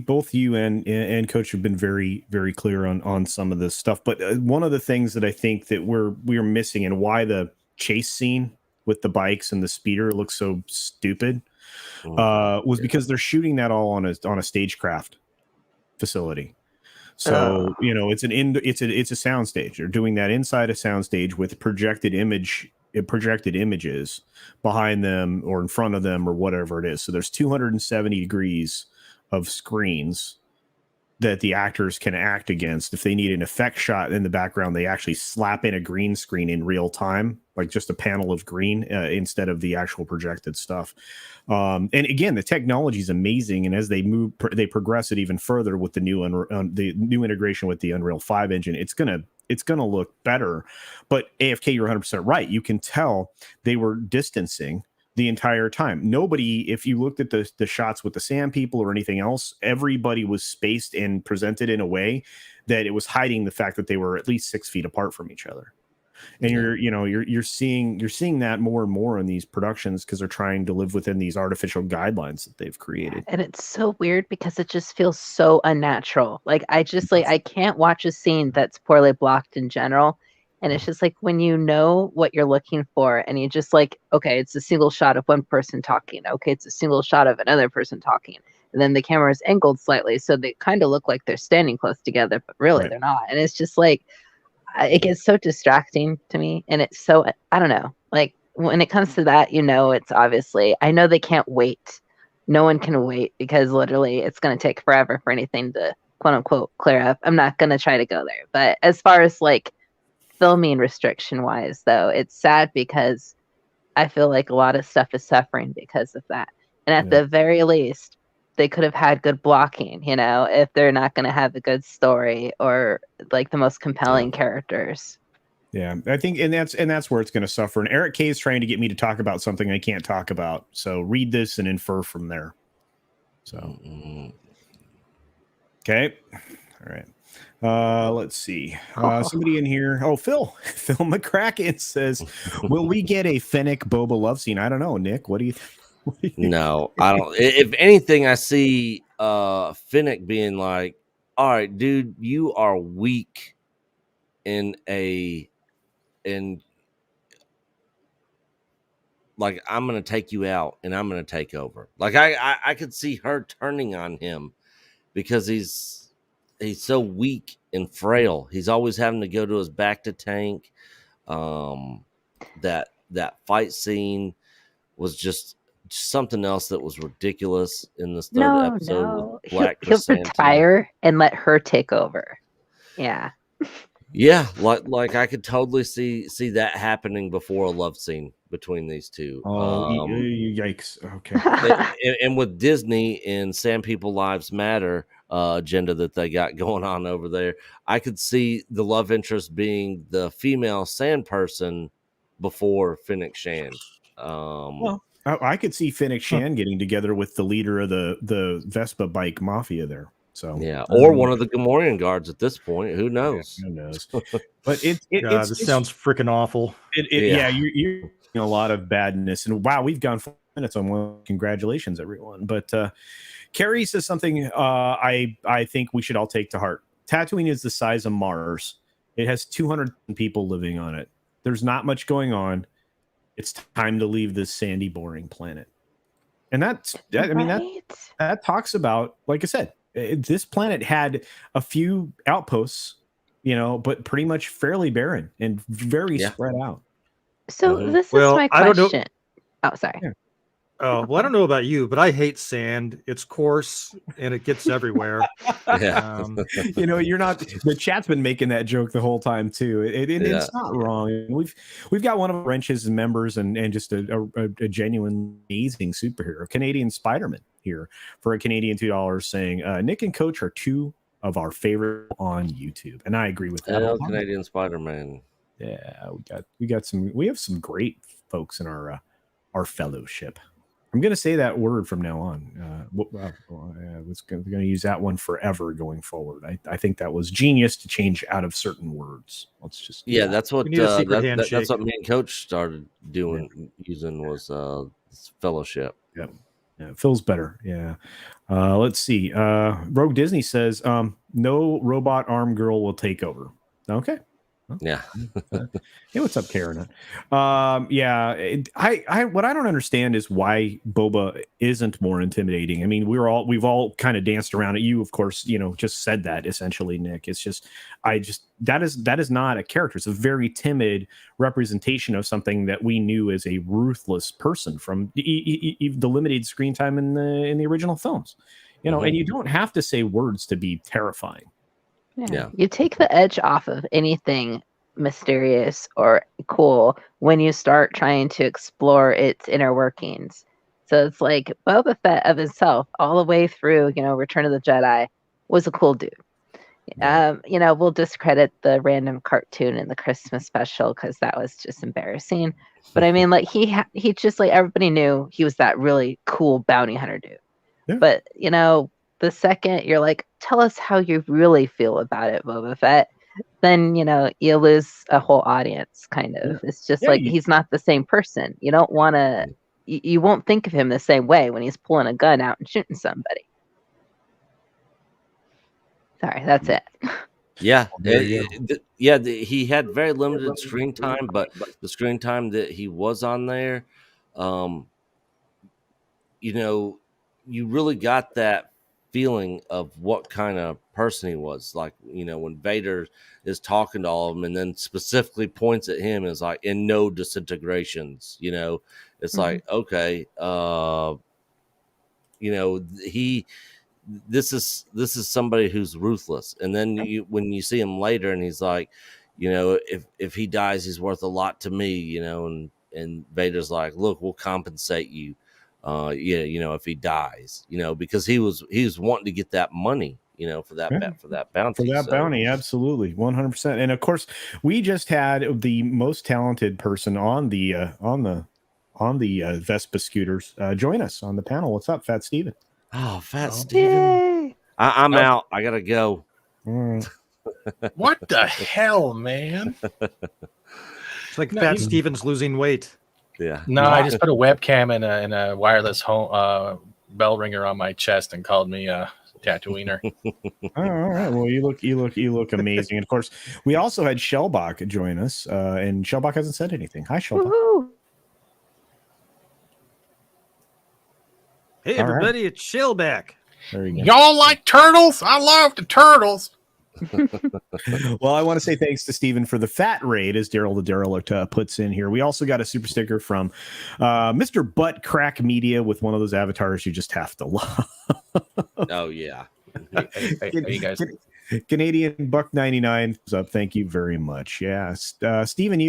both you and Coach have been very, very clear on some of this stuff. But one of the things that I think that we're missing, and why the chase scene with the bikes and the speeder looks so stupid, was because they're shooting that all on a stagecraft facility. So it's a sound stage. They're doing that inside a sound stage with projected images behind them or in front of them or whatever it is. So there's 270 degrees of screens that the actors can act against. If they need an effect shot in the background, they actually slap in a green screen in real time, like just a panel of green instead of the actual projected stuff. And again, the technology is amazing. And as they they progress it even further with the new integration with the Unreal 5 engine, it's gonna look better. But AFK, you're 100% right. You can tell they were distancing the entire time. Nobody, if you looked at the shots with the sand people or anything else, everybody was spaced and presented in a way that it was hiding the fact that they were at least 6 feet apart from each other. And you're seeing that more and more in these productions because they're trying to live within these artificial guidelines that they've created. And it's so weird because it just feels so unnatural. Like I can't watch a scene that's poorly blocked in general. And it's just like when you know what you're looking for and you just like, okay, it's a single shot of one person talking. Okay, it's a single shot of another person talking. And then the camera is angled slightly so they kind of look like they're standing close together, but really they're not. And it's just like, it gets so distracting to me. And it's so, I don't know, like when it comes to that, it's obviously, I know they can't wait. No one can wait because literally it's going to take forever for anything to quote unquote clear up. I'm not going to try to go there. But as far as like filming restriction wise, though, it's sad because I feel like a lot of stuff is suffering because of that. And at the very least, they could have had good blocking, if they're not going to have a good story or like the most compelling characters. Yeah, I think, and that's where it's going to suffer. And Eric K is trying to get me to talk about something I can't talk about. So read this and infer from there. So, okay. All right. Let's see. Somebody in here. Oh, Phil McCracken says, will we get a Fennec Boba love scene? I don't know, Nick. What do you think? No, I don't. If anything, I see Fennec being like, all right, dude, you are weak in like, I'm gonna take you out and I'm gonna take over. Like I could see her turning on him because he's so weak and frail. He's always having to go to his back to tank. That fight scene was just something else that was ridiculous in this third episode No. with Black He'll Chrysanthemum. retire and let her take over. Yeah. Yeah, like I could totally see that happening before a love scene between these two. Yikes! Okay. And with Disney and Sand People Lives Matter agenda that they got going on over there, I could see the love interest being the female sand person before Finnick Shan. Well, I could see Finnick Shan getting together with the leader of the Vespa bike mafia there. So yeah, or one of the Gamorrean guards at this point. Who knows? Who knows? But this sounds freaking awful. Yeah, you're a lot of badness, and wow, we've gone 4 minutes on one. Congratulations, everyone! But Carrie says something I think we should all take to heart. Tatooine is the size of Mars. It has 200 people living on it. There's not much going on. It's time to leave this sandy, boring planet. And that talks about, like I said, this planet had a few outposts, but pretty much fairly barren and very spread out. So this is my question. I don't know. Oh, sorry. Yeah. Oh, well, I don't know about you, but I hate sand. It's coarse and it gets everywhere. Yeah. You're not. The chat's been making that joke the whole time too. It's not wrong. We've got one of Wrench's members and just a genuine amazing superhero, Canadian Spider-Man here for a Canadian $2 saying Nick and Coach are two of our favorite on YouTube, and I agree with that. Canadian Spider-Man. Yeah, we have some great folks in our fellowship. I'm going to say that word from now on. I was going to use that one forever going forward. I think that was genius to change out of certain words. Let's just that's what that's what me and Coach started using was fellowship. Yeah, it feels better. Yeah. Let's see. Rogue Disney says no robot arm girl will take over. Okay. Yeah. Hey, what's up, Karen? I what I don't understand is why Boba isn't more intimidating. I mean, we've all kind of danced around it. You, of course, just said that essentially, Nick. It's just that is not a character. It's a very timid representation of something that we knew as a ruthless person from the limited screen time in the original films. And you don't have to say words to be terrifying. Yeah. You take the edge off of anything mysterious or cool when you start trying to explore its inner workings. So it's like Boba Fett of himself, all the way through, Return of the Jedi, was a cool dude. We'll discredit the random cartoon in the Christmas special because that was just embarrassing. But I mean, like he just like everybody knew he was that really cool bounty hunter dude. Yeah. But the second you're like, tell us how you really feel about it, Boba Fett, then, you lose a whole audience, kind of. Yeah. It's just he's not the same person. You don't want to, you won't think of him the same way when he's pulling a gun out and shooting somebody. Sorry, that's it. Yeah. He had very limited screen time, but the screen time that he was on there, you really got that feeling of what kind of person he was. Like, when Vader is talking to all of them and then specifically points at him as like, in no disintegrations, it's like, okay, this is somebody who's ruthless. And then when you see him later and he's like, if he dies, he's worth a lot to me, and Vader's like, look, we'll compensate you. If he dies, because he was wanting to get that money, for that bounty. Bounty, absolutely, 100%. And of course, we just had the most talented person on the Vespa scooters join us on the panel. What's up, Fat Steven? Oh, Fat Steven. I'm out. I gotta go. What the hell, man? It's like Fat Steven's losing weight. Yeah. No, I just put a webcam and a wireless home bell ringer on my chest and called me a Tatooiner. All right. Well, you look amazing. And of course, we also had Shellbach join us, and Shellbach hasn't said anything. Hi, Shellbach. Woo-hoo. Hey, everybody! It's Shellbach. There you go. Y'all like turtles? I love the turtles. Well, I want to say thanks to Steven for the fat raid, as Daryl the Derelict puts in here. We also got a super sticker from Mr. Butt Crack Media with one of those avatars you just have to love. Oh yeah. Hey, you guys. Canadian Buck 99 up. Thank you very much. Yes, Steven,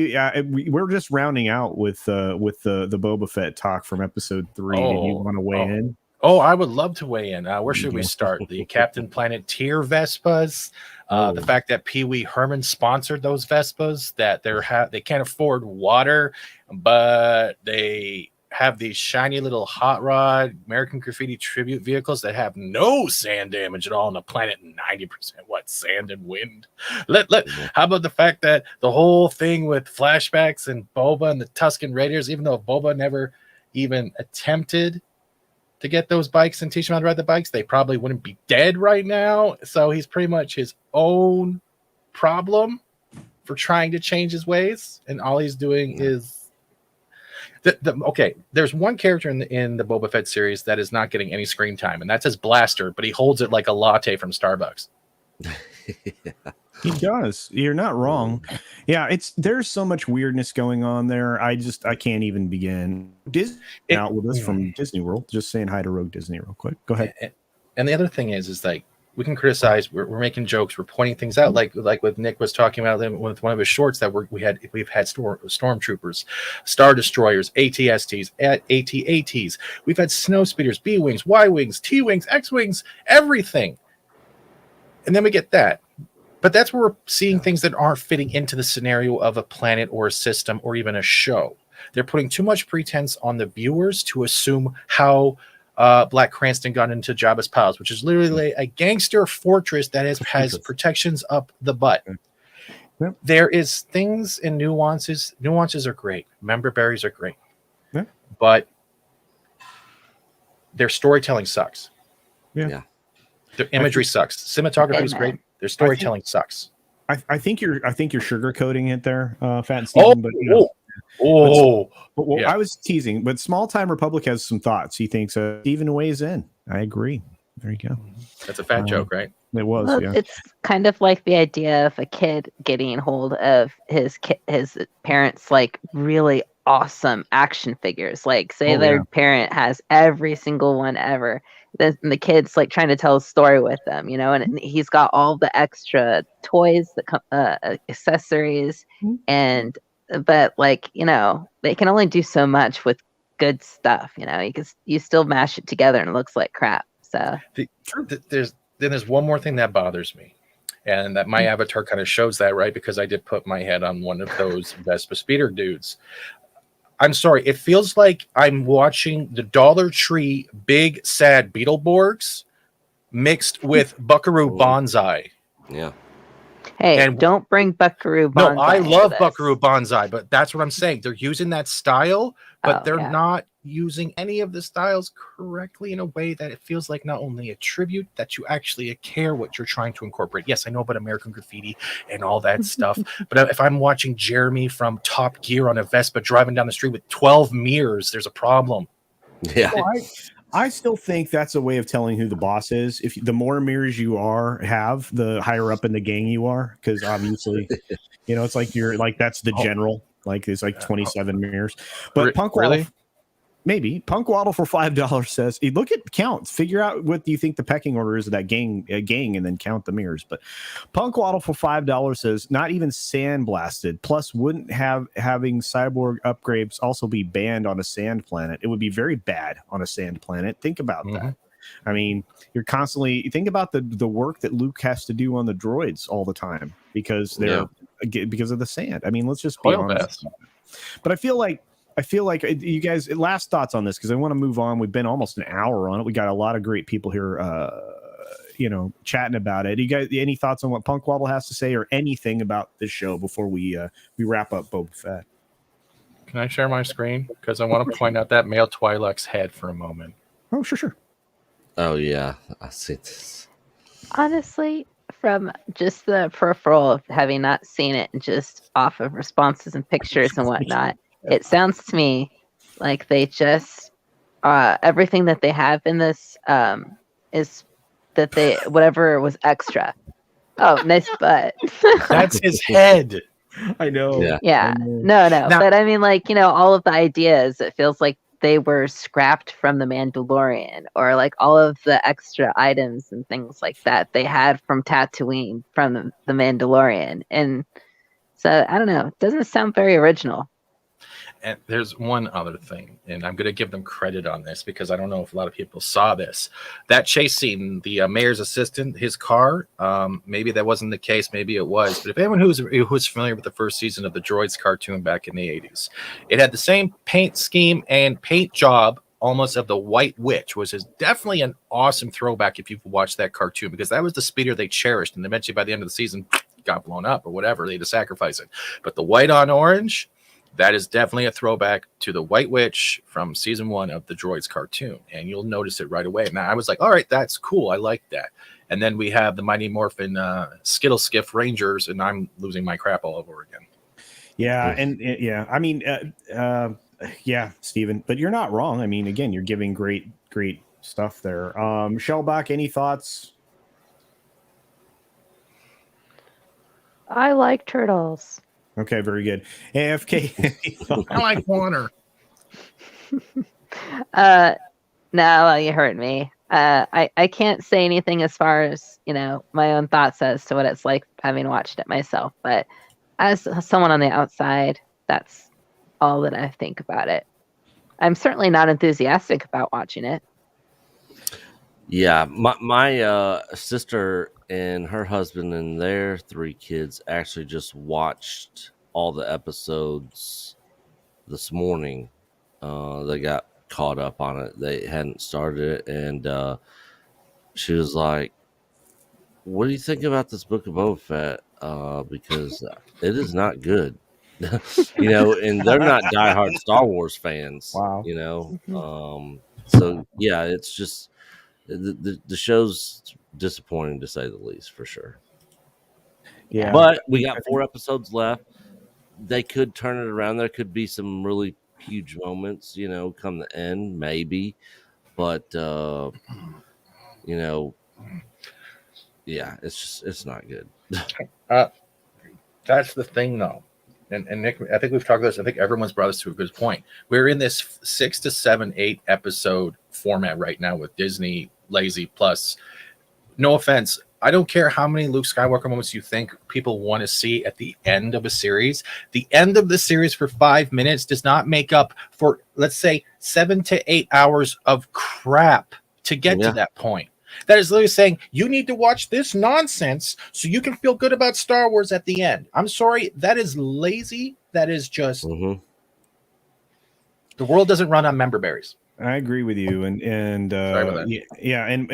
we're just rounding out with the Boba Fett talk from episode 3. Did you want to weigh in? Oh, I would love to weigh in. Where should we start? The Captain Planet tier Vespas, the fact that Pee Wee Herman sponsored those Vespas, that they can't afford water, but they have these shiny little hot rod American Graffiti tribute vehicles that have no sand damage at all on the planet. 90% sand and wind. How about the fact that the whole thing with flashbacks and Boba and the Tusken Raiders, even though Boba never even attempted to get those bikes and teach them how to ride the bikes, they probably wouldn't be dead right now. So he's pretty much his own problem for trying to change his ways, and all he's doing is okay. There's one character in the Boba Fett series that is not getting any screen time, and that's his blaster, but he holds it like a latte from Starbucks. He does. You're not wrong. Yeah, there's so much weirdness going on there. I can't even begin. Disney out with us from Disney World. Just saying hi to Rogue Disney real quick. Go ahead. And the other thing is like, we can criticize. We're making jokes. We're pointing things out. Like what Nick was talking about with one of his shorts, that we've had stormtroopers, star destroyers, ATSTs, AT-ATs. We've had snow speeders, B wings, Y wings, T wings, X wings, everything. And then we get that. But that's where we're seeing things that aren't fitting into the scenario of a planet or a system or even a show. They're putting too much pretense on the viewers to assume how Black Cranston got into Jabba's palace, which is literally a gangster fortress that has protections up the butt. Yep. There is things and nuances. Nuances are great. Member berries are great. Yep. But their storytelling sucks. Yeah. Their imagery sucks. Cinematography is great. Their storytelling sucks. I think you're sugarcoating it there, Fat and Steven, but I was teasing, but Small Time Republic has some thoughts. He thinks Steven weighs in. I agree. There you go. That's a fat joke, right? It was. Well, yeah. It's kind of like the idea of a kid getting hold of his parents' like really awesome action figures. Like, say their parent has every single one ever. And the kid's like trying to tell a story with them, and he's got all the extra toys, the accessories, but like, they can only do so much with good stuff. You still mash it together and it looks like crap. So there's one more thing that bothers me, and that my avatar kind of shows that, right? Because I did put my head on one of those Vespa speeder dudes. I'm sorry. It feels like I'm watching the Dollar Tree Big Sad Beetleborgs mixed with Buckaroo Banzai. Yeah. Hey, and don't bring Buckaroo Banzai. No, I love Buckaroo Banzai, but that's what I'm saying. They're using that style, but they're not using any of the styles correctly in a way that it feels like not only a tribute, that you actually care what you're trying to incorporate. Yes, I know about American Graffiti and all that stuff, but if I'm watching Jeremy from Top Gear on a Vespa driving down the street with 12 mirrors, there's a problem. Yeah. Well, I still think that's a way of telling who the boss is. If the more mirrors you have, the higher up in the gang you are, because obviously, it's like that's the general. Like there's like 27 mirrors. But Punk really? Maybe Punk Waddle for $5 says, look at counts, figure out what do you think the pecking order is of that gang, and then count the mirrors. But Punk Waddle for $5 says, not even sandblasted. Plus, wouldn't having cyborg upgrades also be banned on a sand planet? It would be very bad on a sand planet. Think about that. I mean, you're constantly think about the work that Luke has to do on the droids all the time because because of the sand. I mean, let's just be honest. But I feel like you guys, last thoughts on this, because I want to move on. We've been almost an hour on it. We got a lot of great people here, chatting about it. You guys, any thoughts on what Punk Wobble has to say or anything about this show before we wrap up Boba Fett? Can I share my screen? Because I want to point out that male Twi'lek's head for a moment. Oh, sure. Oh, yeah. I see this. Honestly, from just the peripheral of having not seen it and just off of responses and pictures and whatnot, it sounds to me like they just everything that they have in this is that they whatever was extra Oh, nice butt. That's his head. I know. Yeah. Yeah. I know. No. Now- But I mean, like, all of the ideas, it feels like they were scrapped from The Mandalorian, or like all of the extra items and things like that they had from Tatooine from The Mandalorian. And so I don't know. It doesn't sound very original. And there's one other thing, and I'm going to give them credit on this because I don't know if a lot of people saw this. That chase scene, the mayor's assistant, his car, maybe that wasn't the case, maybe it was. But if anyone who's familiar with the first season of the Droids cartoon back in the 80s, it had the same paint scheme and paint job almost of the White Witch, which is definitely an awesome throwback if you've watched that cartoon, because that was the speeder they cherished. And eventually by the end of the season, got blown up or whatever, they had to sacrifice it. But the white on orange, that is definitely a throwback to the White Witch from season 1 of the Droids cartoon. And you'll notice it right away. And I was like, all right, that's cool. I like that. And then we have the Mighty Morphin Skittle Skiff Rangers, and I'm losing my crap all over again. Yeah. And yeah, I mean, yeah, Steven, but you're not wrong. I mean, again, you're giving great stuff there. Shellbach, any thoughts? I like turtles. Okay, very good. AFK. I like Warner. No, you heard me. I can't say anything as far as, my own thoughts as to what it's like having watched it myself. But as someone on the outside, that's all that I think about it. I'm certainly not enthusiastic about watching it. Yeah, my sister and her husband and their 3 kids actually just watched all the episodes this morning. They got caught up on it. They hadn't started it, and she was like, "What do you think about this Book of Boba Fett? Because it is not good." And they're not diehard Star Wars fans. Wow. So yeah, it's just the show's disappointing to say the least, for sure. Yeah. But we got 4 episodes left. They could turn it around. There could be some really huge moments, come the end, maybe. But yeah, it's not good. That's the thing, though. And Nick, I think we've talked about this. I think everyone's brought us to a good point. We're in this 6 to 7, 8 episode format right now with Disney Lazy Plus. No offense, I don't care how many Luke Skywalker moments you think people want to see at the end of a series. The end of the series for 5 minutes does not make up for, let's say, 7 to 8 hours of crap to get to that point. That is literally saying you need to watch this nonsense so you can feel good about Star Wars at the end. I'm sorry, that is lazy. That is just the world doesn't run on member berries. I agree with you, and Sorry about that. yeah, and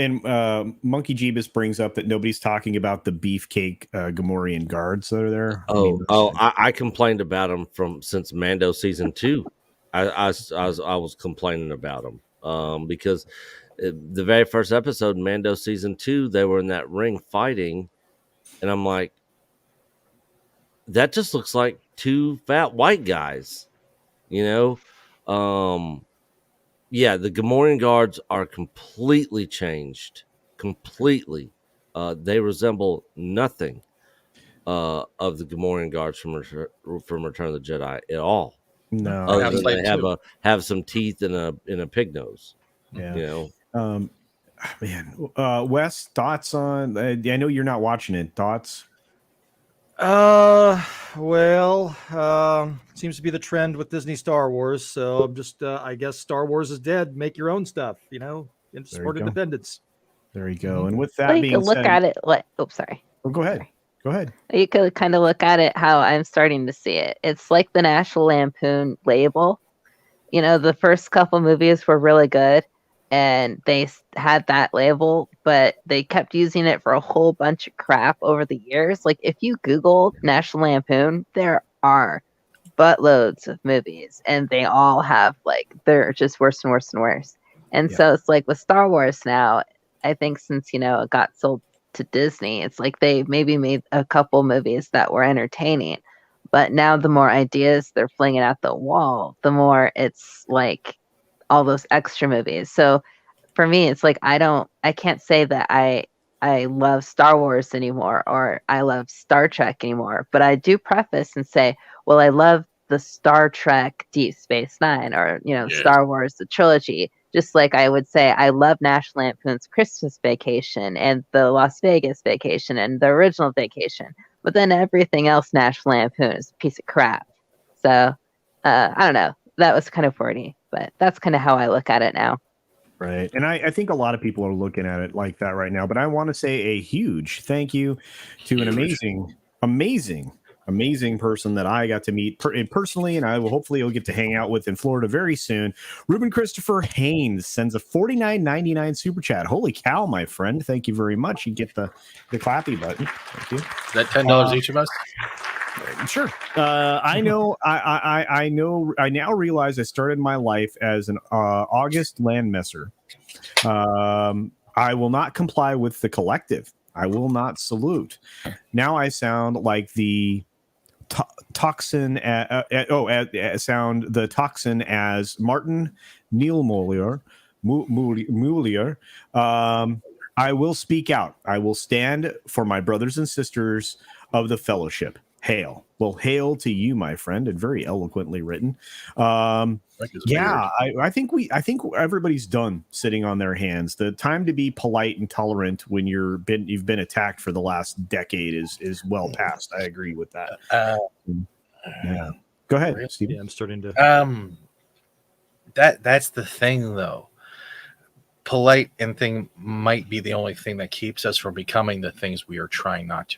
Monkey Jeebus brings up that nobody's talking about the beefcake Gamorrean guards that are there. I complained about them since Mando season 2. I was complaining about them because the very first episode, Mando season 2, they were in that ring fighting, and I'm like, that just looks like 2 fat white guys, Yeah, the Gamorrean guards are completely changed. Completely. They resemble nothing of the Gamorrean guards from Return of the Jedi at all. No, Other than they have some teeth and a pig nose. Yeah. Man, Wes, thoughts on? I know you're not watching it. Thoughts? Seems to be the trend with Disney Star Wars. So I'm just, I guess Star Wars is dead. Make your own stuff, and support independence. There you go. And with that you being could look said, at it. Sorry. Oh, go ahead. Go ahead. You could kind of look at it how I'm starting to see it. It's like the National Lampoon label. The first couple movies were really good, and they had that label, but they kept using it for a whole bunch of crap over the years. Like if you Google National Lampoon, there are buttloads of movies, and they all have they're just worse and worse and worse. And so it's like with Star Wars now, I think since it got sold to Disney, it's like they maybe made a couple movies that were entertaining, but now the more ideas they're flinging at the wall, the more it's like all those extra movies. So for me, it's like I can't say that I I love Star Wars anymore or I love Star Trek anymore. But I do preface and say, well, I love the Star Trek Deep Space Nine or, Yes. Star Wars, the trilogy. Just like I would say, I love National Lampoon's Christmas Vacation and the Las Vegas Vacation and the original Vacation. But then everything else National Lampoon is a piece of crap. So I don't know. That was kind of wordy, but that's kind of how I look at it now. Right. And I think a lot of people are looking at it like that right now. But I want to say a huge thank you to an amazing person that I got to meet personally, and I will hopefully will get to hang out with in Florida very soon. Ruben Christopher Haynes sends a $49.99 super chat. Holy cow, my friend. Thank you very much. You get the clappy button. Thank you. Is that $10 each of us? Sure. I know. I know. I now realize I started my life as an August landmesser. I will not comply with the collective. I will not salute. Now I sound like the toxin. Sound the toxin as Martin Niemöller. I will speak out. I will stand for my brothers and sisters of the fellowship. Hail. Well, hail to you, my friend, and very eloquently written. I think everybody's done sitting on their hands. The time to be polite and tolerant when you've been attacked for the last decade is well past. I agree with that. Yeah. Go ahead, Stephen. Yeah, I'm starting to. That's the thing, though. Polite and thing might be the only thing that keeps us from becoming the things we are trying not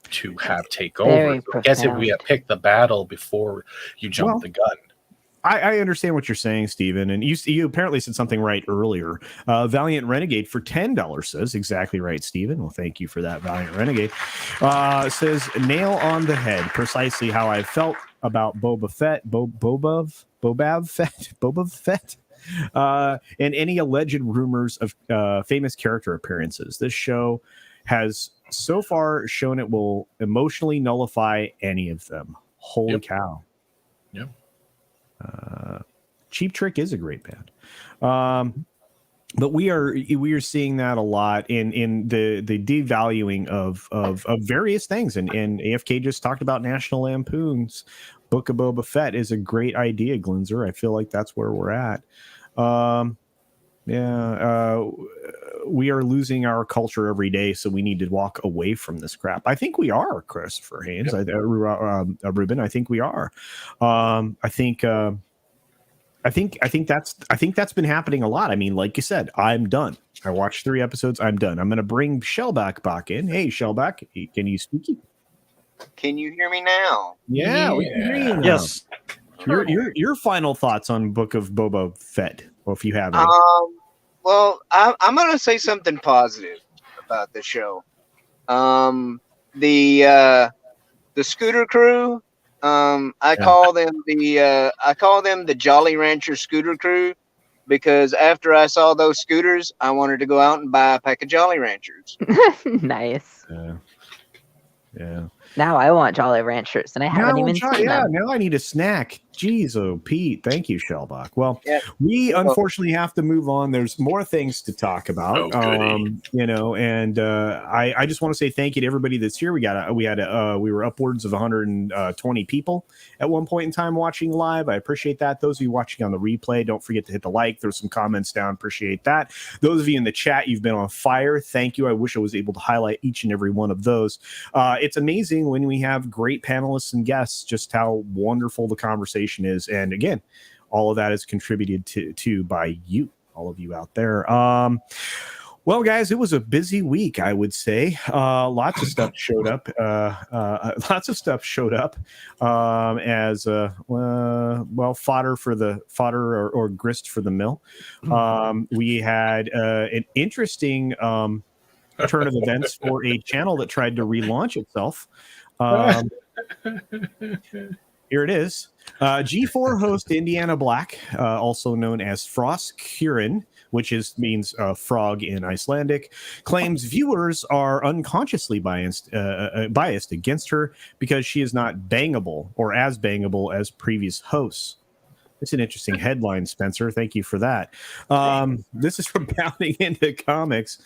to have take over. I guess if we had picked the battle before you jumped the gun. I understand what you're saying, Stephen, and you apparently said something right earlier. Valiant Renegade for $10 says exactly right, Stephen. Well, thank you for that, Valiant Renegade. Says nail on the head, precisely how I felt about Boba Fett, Boba Fett, and any alleged rumors of famous character appearances. This show has so far shown it will emotionally nullify any of them. Holy cow. Yep. Cheap Trick is a great band. But we are seeing that a lot in the devaluing of various things. And AFK just talked about National Lampoon's Book of Boba Fett is a great idea, Glinzer. I feel like that's where we're at. We are losing our culture every day, so we need to walk away from this crap. I think we are, Christopher Haynes. Yep. Ruben, I think we are. I think that's been happening a lot. I mean, like you said, I'm done. I watched 3 episodes. I'm done. I'm going to bring Shellback back in. Hey, Shellback, can you speak? Can you hear me now? Yeah, we can hear you now. Yes. Your final thoughts on Book of Boba Fett, or if you have any. Well, I'm going to say something positive about the show. The scooter crew. I call them the Jolly Rancher scooter crew because after I saw those scooters, I wanted to go out and buy a pack of Jolly Ranchers. Nice. Yeah. Now I want Jolly Ranchers, and I haven't even seen them. Now I need a snack. Jeez, oh, Pete. Thank you, Shellbach. Well, we unfortunately have to move on. There's more things to talk about. I just want to say thank you to everybody that's here. We were upwards of 120 people at one point in time watching live. I appreciate that. Those of you watching on the replay, don't forget to hit the like. There's some comments down. Appreciate that. Those of you in the chat, you've been on fire. Thank you. I wish I was able to highlight each and every one of those. It's amazing when we have great panelists and guests, just how wonderful the conversation is. And again, all of that is contributed to by you, all of you out there. Well, guys, it was a busy week, I would say. Lots of stuff showed up. As fodder or grist for the mill. We had an interesting turn of events for a channel that tried to relaunch itself. Here it is. G4 host Indiana Black, also known as Frost Kieran, which means frog in Icelandic, claims viewers are unconsciously biased against her because she is not bangable or as bangable as previous hosts. It's an interesting headline, Spencer. Thank you for that. This is from Pounding Into Comics.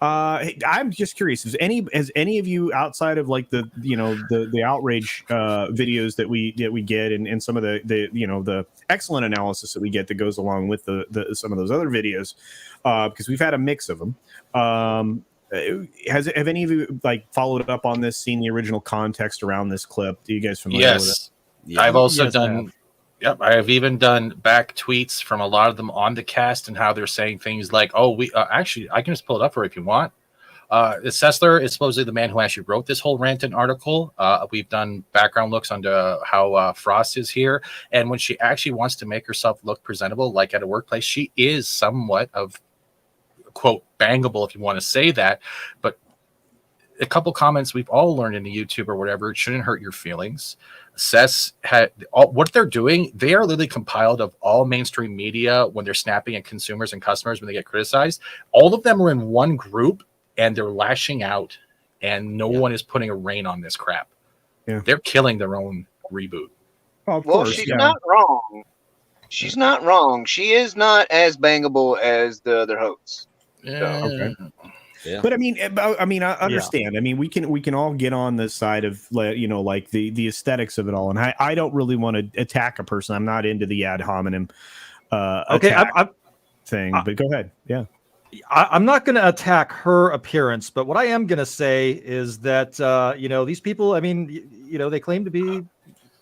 Hey, I'm just curious: has any of you, outside of like the outrage videos that we get, and some of the excellent analysis that we get that goes along with the some of those other videos, because we've had a mix of them. Have any of you like followed up on this, seen the original context around this clip? Are you guys familiar with it? Yeah. I've also Yes, I done. Yep, I have even done back tweets from a lot of them on the cast and how they're saying things like, "Oh, we actually, I can just pull it up for you if you want." Sessler is supposedly the man who actually wrote this whole rant and article. We've done background looks onto how Frost is here, and when she actually wants to make herself look presentable, like at a workplace, she is somewhat of quote bangable, if you want to say that, but. A couple comments we've all learned in the YouTube or whatever, it shouldn't hurt your feelings. Sess had what they're doing. They are literally compiled of all mainstream media when they're snapping at consumers and customers when they get criticized. All of them are in one group and they're lashing out, and no one is putting a rein on this crap. Yeah. They're killing their own reboot. Oh, of Well, course, she's yeah. not wrong. She's not wrong. She is not as bangable as the other hosts. Okay. Yeah. But I understand. I mean, we can all get on the side of like the aesthetics of it all, and I don't really want to attack a person. I'm not into the ad hominem attack thing. But go ahead. Yeah. I'm not going to attack her appearance, but what I am going to say is that these people. I mean, they claim to be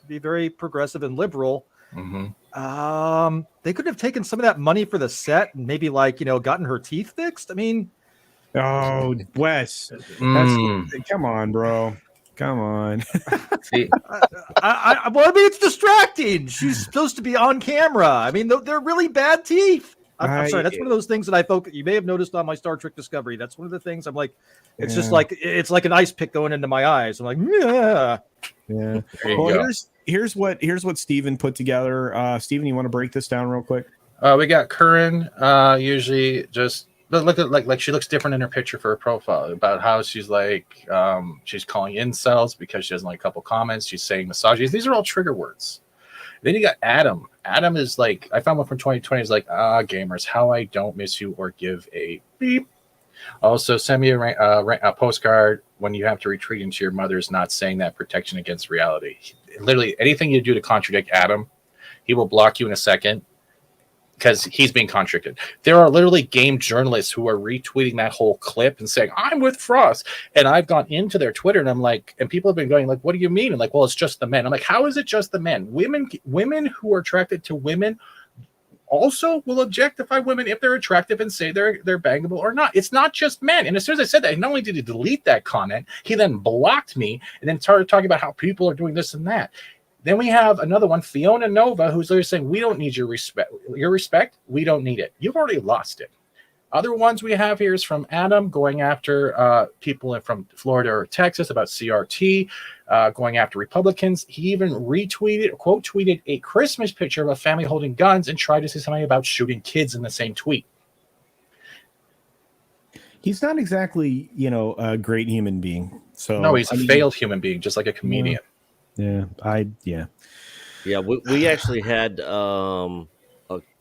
very progressive and liberal. Mm-hmm. They could have taken some of that money for the set and maybe gotten her teeth fixed. I mean. Oh, Wes, come on, bro. Come on. See, I mean, it's distracting. She's supposed to be on camera. I mean, they're really bad teeth. I'm sorry. That's one of those things that I focus. You may have noticed on my Star Trek Discovery. That's one of the things I'm like. It's just like it's like an ice pick going into my eyes. I'm like, yeah. Well, here's what Steven put together. Steven, you want to break this down real quick? we got Curran. Usually just. But look at like she looks different in her picture for her profile about how she's like she's calling incels because she doesn't like a couple comments. She's saying misogyny. These are all trigger words. Then you got Adam. Adam is like, I found one from 2020. He's like, gamers, how I don't miss you or give a beep. Also, send me a postcard when you have to retreat into your mother's not saying that protection against reality. Literally anything you do to contradict Adam, he will block you in a second. Because he's being contradicted. There are literally game journalists who are retweeting that whole clip and saying, I'm with Frost. And I've gone into their Twitter and I'm like, and people have been going like, what do you mean? And like, well, it's just the men. I'm like, how is it just the men? Women who are attracted to women also will objectify women if they're attractive and say they're bangable or not. It's not just men. And as soon as I said that, not only did he delete that comment, he then blocked me and then started talking about how people are doing this and that. Then we have another one, Fiona Nova, who's literally saying, we don't need your respect. Your respect, we don't need it. You've already lost it. Other ones we have here is from Adam going after people from Florida or Texas about CRT, going after Republicans. He even retweeted, quote tweeted a Christmas picture of a family holding guns and tried to say something about shooting kids in the same tweet. He's not exactly, a great human being. So no, he's a failed human being, just like a comedian. Yeah, we actually had a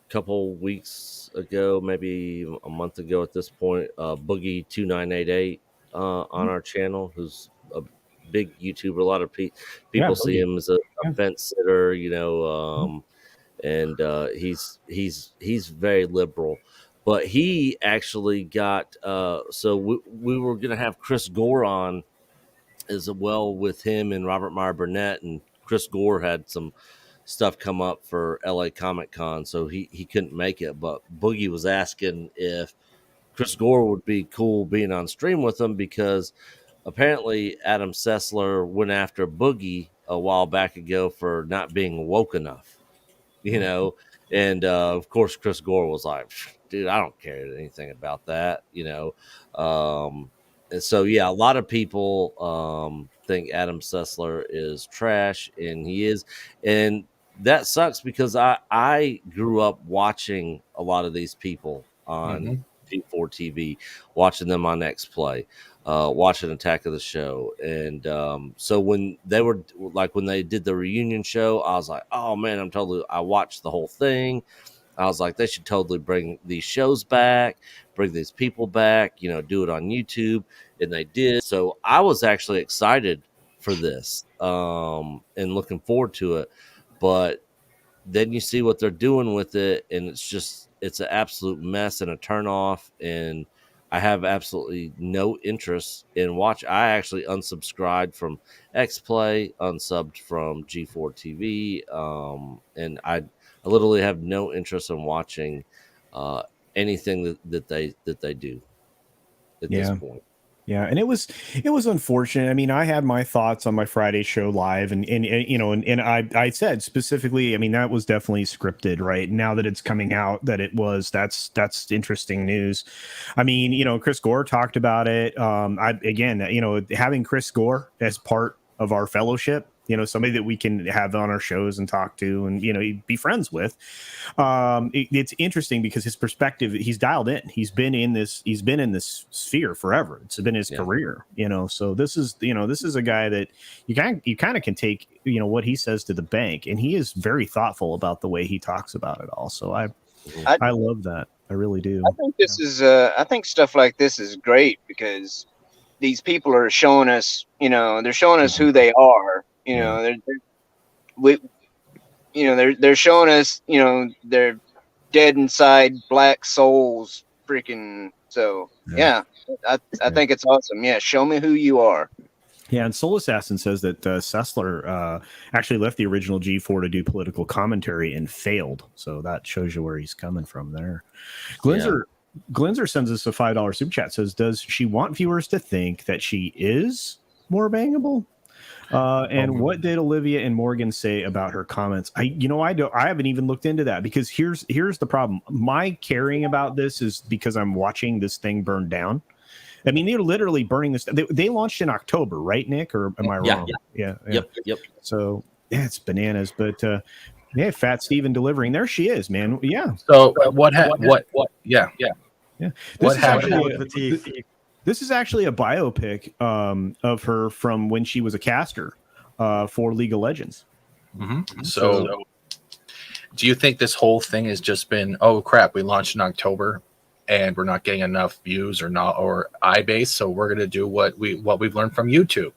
couple weeks ago, maybe a month ago at this point, Boogie 2988 on our channel, who's a big YouTuber. A lot of people see him as a fence sitter, and he's very liberal. But he actually got so we were gonna have Chris Gore on as well with him and Robert Meyer Burnett, and Chris Gore had some stuff come up for LA Comic Con, so he couldn't make it. But Boogie was asking if Chris Gore would be cool being on stream with him because apparently Adam Sessler went after Boogie a while back ago for not being woke enough, and of course Chris Gore was like, dude, I don't care anything about that, and so, a lot of people think Adam Sessler is trash, and he is. And that sucks because I grew up watching a lot of these people on G4 TV, watching them on X Play. watching Attack of the Show. And so when they did the reunion show, I was like, oh man, I watched the whole thing. I was like, they should totally bring these shows back, bring these people back, do it on YouTube. And they did. So I was actually excited for this and looking forward to it. But then you see what they're doing with it, and it's an absolute mess and a turnoff. And I have absolutely no interest in watch. I actually unsubscribed from XPlay, unsubbed from G4 TV, and I literally have no interest in watching anything that they do at this point. Yeah, and it was unfortunate. I mean, I had my thoughts on my Friday show live, and I said specifically, I mean, that was definitely scripted, right? Now that it's coming out that it was, that's interesting news. I mean, Chris Gore talked about it. Having Chris Gore as part of our fellowship, somebody that we can have on our shows and talk to and, be friends with. It's interesting because his perspective, he's dialed in. He's been in this sphere forever. It's been his career, so this is a guy that you kind of can take, what he says to the bank, and he is very thoughtful about the way he talks about it all. So I love that. I really do. I think this is, I think stuff like this is great because these people are showing us, they're showing us who they are. They're showing us, they're dead inside black souls, freaking. So I think it's awesome. Yeah, show me who you are. Yeah, and Soul Assassin says that Sessler actually left the original G4 to do political commentary and failed. So that shows you where he's coming from there. Glinzer sends us a $5 super chat. Says, does she want viewers to think that she is more bangable? And what did Olivia and Morgan say about her comments? I haven't even looked into that, because here's the problem. My caring about this is because I'm watching this thing burn down. I mean, they're literally burning this. They launched in October, right, Nick? Or am I wrong? Yeah. Yep. So it's bananas. But Fat Steven delivering. There she is, man. Yeah. So what? Yeah. What happened with the teeth? This is actually a biopic of her from when she was a caster for League of Legends. Mm-hmm. So, do you think this whole thing has just been, oh crap, we launched in October and we're not getting enough views or eye base, so we're going to do what we've learned from YouTube,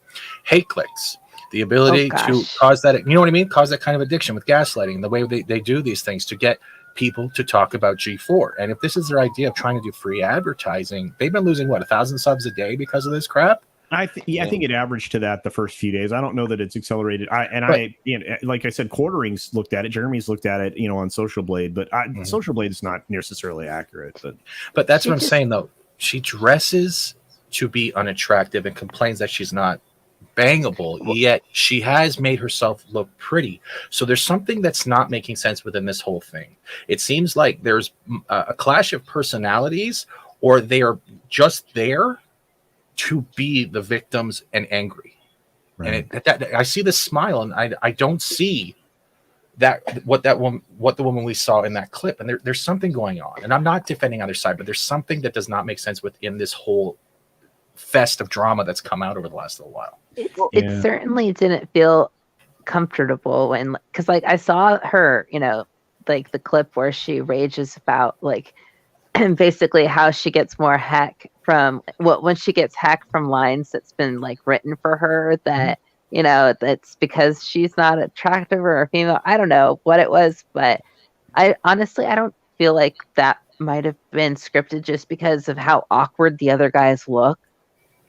hate clicks, the ability to cause that, you know what I mean, cause that kind of addiction with gaslighting, the way they do these things to get people to talk about G4. And if this is their idea of trying to do free advertising, they've been losing 1,000 subs a day because of this crap. I think it averaged to that the first few days. I don't know that it's accelerated. Like I said, Quartering's looked at it. Jeremy's looked at it, on Social Blade, but Social Blade is not necessarily accurate. But that's what I'm saying, though. She dresses to be unattractive and complains that she's not bangable, yet she has made herself look pretty. So there's something that's not making sense within this whole thing. It seems like there's a clash of personalities, or they are just there to be the victims and angry. Right. And I see this smile, and I don't see what the woman we saw in that clip. And there's something going on. And I'm not defending either side, but there's something that does not make sense within this whole fest of drama that's come out over the last little while. It certainly didn't feel comfortable because I saw her, like the clip where she rages about basically how she gets more heck from when she gets heck from lines that's been written for her that that's because she's not attractive or a female. I don't know what it was, but I honestly don't feel like that might have been scripted just because of how awkward the other guys look.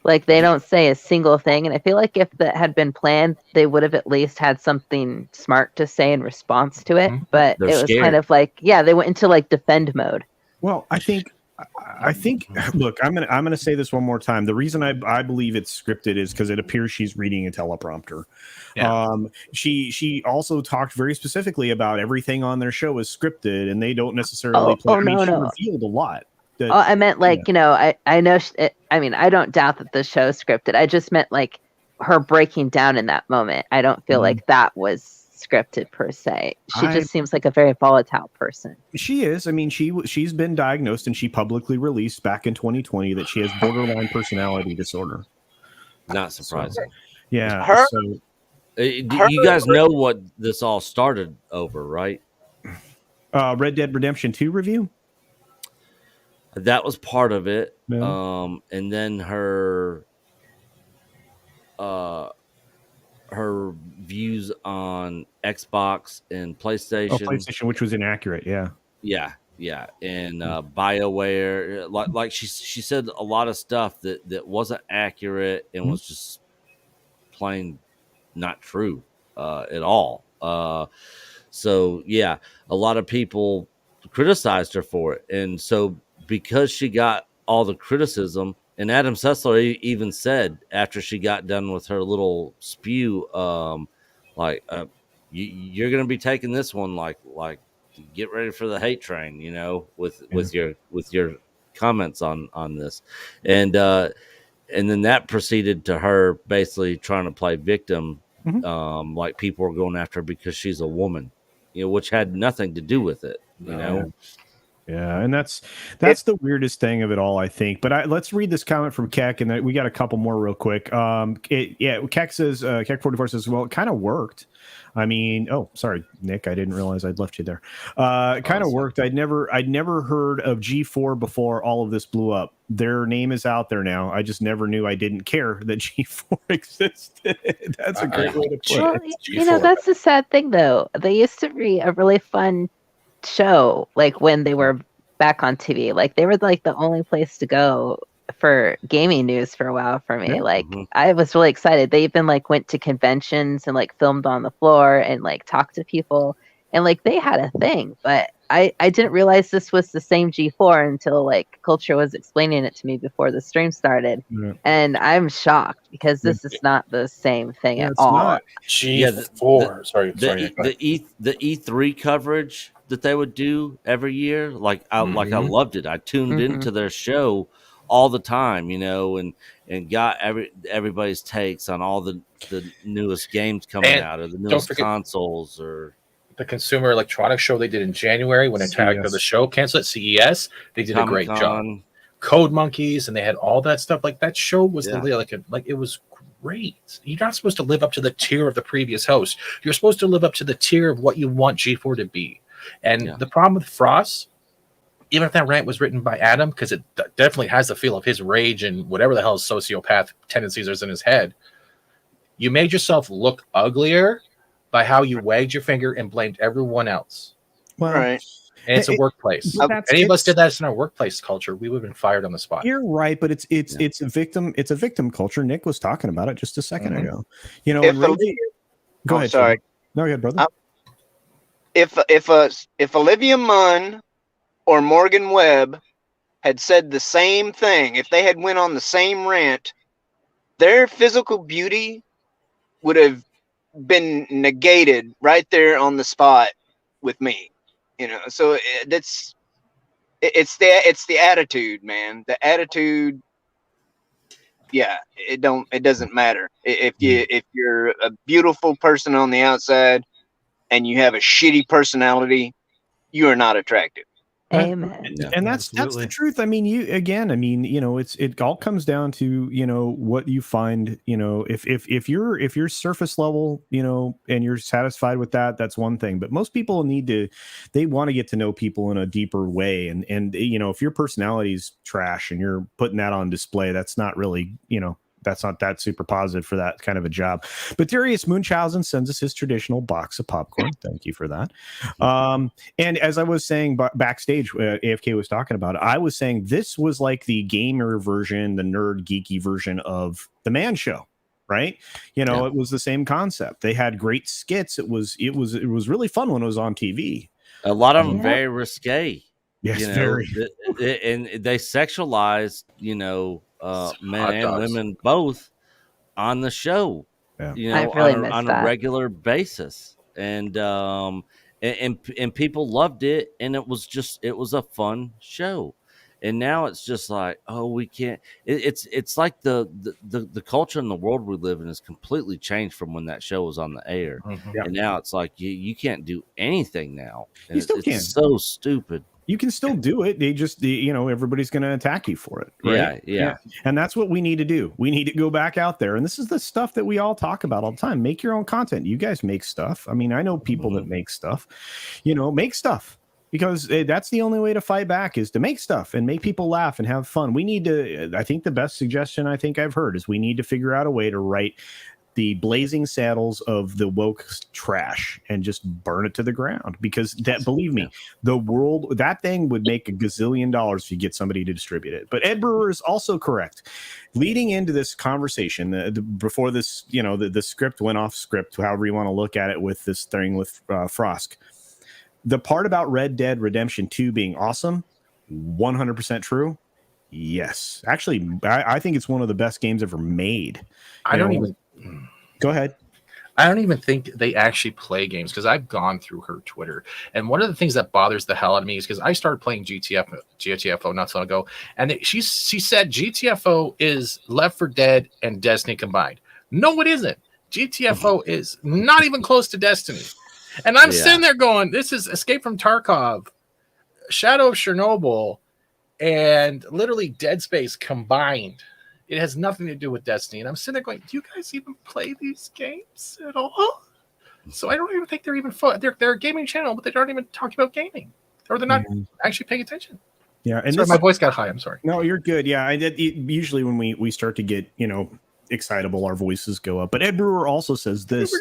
They don't say a single thing. And I feel like if that had been planned, they would have at least had something smart to say in response to it. But it was scared. Kind of they went into defend mode. Well, I think, look, I'm gonna say this one more time. The reason I believe it's scripted is because it appears she's reading a teleprompter. Yeah. She also talked very specifically about everything on their show is scripted, and they don't necessarily play. She revealed a lot. I meant I know. I don't doubt that the show is scripted. I just meant her breaking down in that moment. I don't feel like that was scripted per se. She I- just seems like a very volatile person. She is. I mean, she's been diagnosed and she publicly released back in 2020 that she has borderline personality disorder. Not surprising. Yeah. Her- So You guys know what this all started over, right? Red Dead Redemption 2 review. That was part of it. Yeah. And then her views on Xbox and PlayStation. Oh, PlayStation, which was inaccurate. Yeah. Yeah, and BioWare, like she said a lot of stuff that wasn't accurate and was just plain not true at all. So yeah, a lot of people criticized her for it, and so because she got all the criticism, and Adam Sessler even said after she got done with her little spew, you're going to be taking this one like get ready for the hate train, with your comments on this, and then that proceeded to her basically trying to play victim, like people were going after her because she's a woman, which had nothing to do with it, Yeah, and that's the weirdest thing of it all, I think. But let's read this comment from Keck, and then we got a couple more real quick. Keck says, Keck44 says, well, it kind of worked. I mean, oh, sorry, Nick, I didn't realize I'd left you there. It kind of worked. I'd never heard of G4 before all of this blew up. Their name is out there now. I just never knew. I didn't care that G4 existed. That's a great way to put it. Well, that's the sad thing, though. They used to be a really fun show, like when they were back on TV. Like they were like the only place to go for gaming news for a while for me. I was really excited. They even like went to conventions and like filmed on the floor and like talked to people, and like they had a thing. But I didn't realize this was the same G4 until like Culture was explaining it to me before the stream started. And I'm shocked because this is not the same thing at all. Not. G4. The E3 coverage that they would do every year, I loved it. I tuned into their show all the time, and got everybody's takes on all the newest games coming out, or the newest consoles, or the Consumer Electronics Show they did in January when Attack of the Show canceled at CES. They did a great job. Code Monkeys, and they had all that stuff. Like that show was it was great. You're not supposed to live up to the tier of the previous host. You're supposed to live up to the tier of what you want G4 to be. And the problem with Frost, even if that rant was written by Adam, because it definitely has the feel of his rage and whatever the hell sociopath tendencies are in his head, you made yourself look uglier by how you wagged your finger and blamed everyone else. Well, right. And it's a workplace. If any of us did that in our workplace culture, we would have been fired on the spot. You're right, but it's a victim culture. Nick was talking about it just a second ago. Go ahead. Sorry. No, go ahead, brother. If Olivia Munn or Morgan Webb had said the same thing, if they had went on the same rant, their physical beauty would have been negated right there on the spot with me. So it's the attitude, man. The attitude. Yeah, it doesn't matter if you're a beautiful person on the outside and you have a shitty personality, you are not attractive. Amen. And that's the truth. I mean, it all comes down to, what you find, if you're surface level, and you're satisfied with that, that's one thing. But most people they want to get to know people in a deeper way. And if your personality is trash and you're putting that on display, that's not really, that's not that super positive for that kind of a job. But Darius Munchausen sends us his traditional box of popcorn. Thank you for that. And as I was saying backstage, AFK was talking about it, I was saying this was like the gamer version, the nerd geeky version of the Man Show, right? It was the same concept. They had great skits. It was really fun when it was on TV. A lot of them very risque. Yes, very. And they sexualized, men and women both on the show, on a regular basis, and people loved it, and it was a fun show, And now it's just like, oh, we can't. It's like the culture in the world we live in is completely changed from when that show was on the air. Mhm. And now it's like you can't do anything now. And You still it's can. so stupid. You can still do it. They just, everybody's going to attack you for it. Right? Yeah. And that's what we need to do. We need to go back out there. And this is the stuff that we all talk about all the time. Make your own content. You guys make stuff. I mean, I know people that make stuff, make stuff, because that's the only way to fight back, is to make stuff and make people laugh and have fun. We need to, I think the best suggestion I think I've heard is we need to figure out a way to write the blazing saddles of the woke trash and just burn it to the ground, because believe me, the world, that thing would make $1 gazillion if you get somebody to distribute it. But Ed Brewer is also correct. Leading into this conversation, before this, the script went off script, however you want to look at it, with this thing with Frost, the part about Red Dead Redemption 2 being awesome, 100% true. Yes, actually, I think it's one of the best games ever made. Go ahead. I don't even think they actually play games, because I've gone through her Twitter, and one of the things that bothers the hell out of me is because I started playing GTFO not so long ago, and she said GTFO is Left 4 Dead and Destiny combined. No, it isn't. GTFO is not even close to Destiny, and I'm sitting there going, "This is Escape from Tarkov, Shadow of Chernobyl, and literally Dead Space combined." It has nothing to do with Destiny. And I'm sitting there going, do you guys even play these games at all? So I don't even think they're even fun. They're a gaming channel, but they aren't even talking about gaming. Or they're not actually paying attention. Yeah. And sorry, my voice got high. I'm sorry. No, you're good. Yeah. Usually when we start to get, excitable, our voices go up. But Ed Brewer also says this,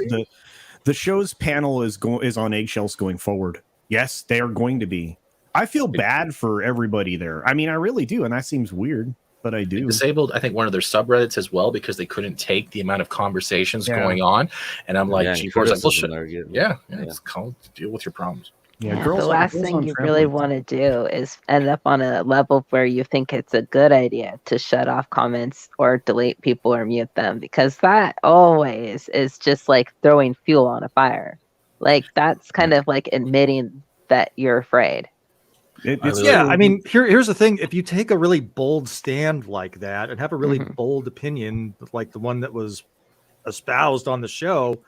the show's panel is on eggshells going forward. Yes, they are going to be. I feel bad for everybody there. I mean, I really do. And that seems weird. But I do. They disabled, I think, one of their subreddits as well, because they couldn't take the amount of conversations going on. And I'm like, it's called deal with your problems. Yeah, the last thing you really want to do is end up on a level where you think it's a good idea to shut off comments or delete people or mute them, because that always is just like throwing fuel on a fire. Like, that's kind of like admitting that you're afraid. I mean, here's the thing. If you take a really bold stand like that and have a really bold opinion, like the one that was espoused on the show,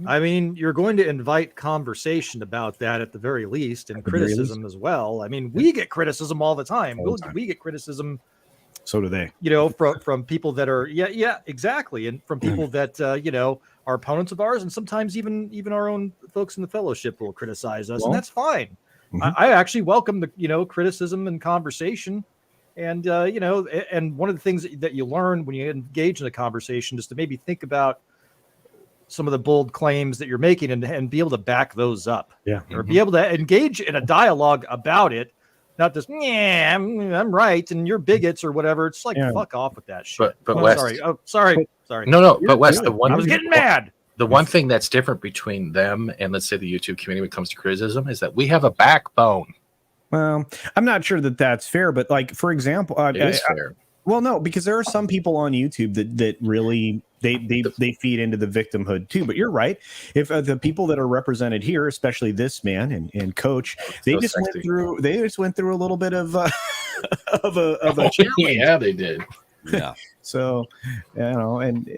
I mean, you're going to invite conversation about that at the very least, and criticism as well. I mean, we get criticism all the time. We get criticism. So do they. From people that are exactly, and from people that are opponents of ours, and sometimes even our own folks in the fellowship will criticize us, and that's fine. I actually welcome the criticism and conversation, and and one of the things that you learn when you engage in a conversation is to maybe think about some of the bold claims that you're making and be able to back those up, or be able to engage in a dialogue about it, not just I'm right and you're bigots or whatever. It's like fuck off with that shit. But Wes, sorry. No. But Wes, I was getting mad. The one thing that's different between them and, let's say, the YouTube community when it comes to criticism is that we have a backbone. Well, I'm not sure that that's fair, but like, for example, it is fair. Well, no, because there are some people on YouTube that really they feed into the victimhood too. But you're right. If the people that are represented here, especially this man and Coach, they just went through a little bit of a challenge. Yeah, they did. Yeah. So, and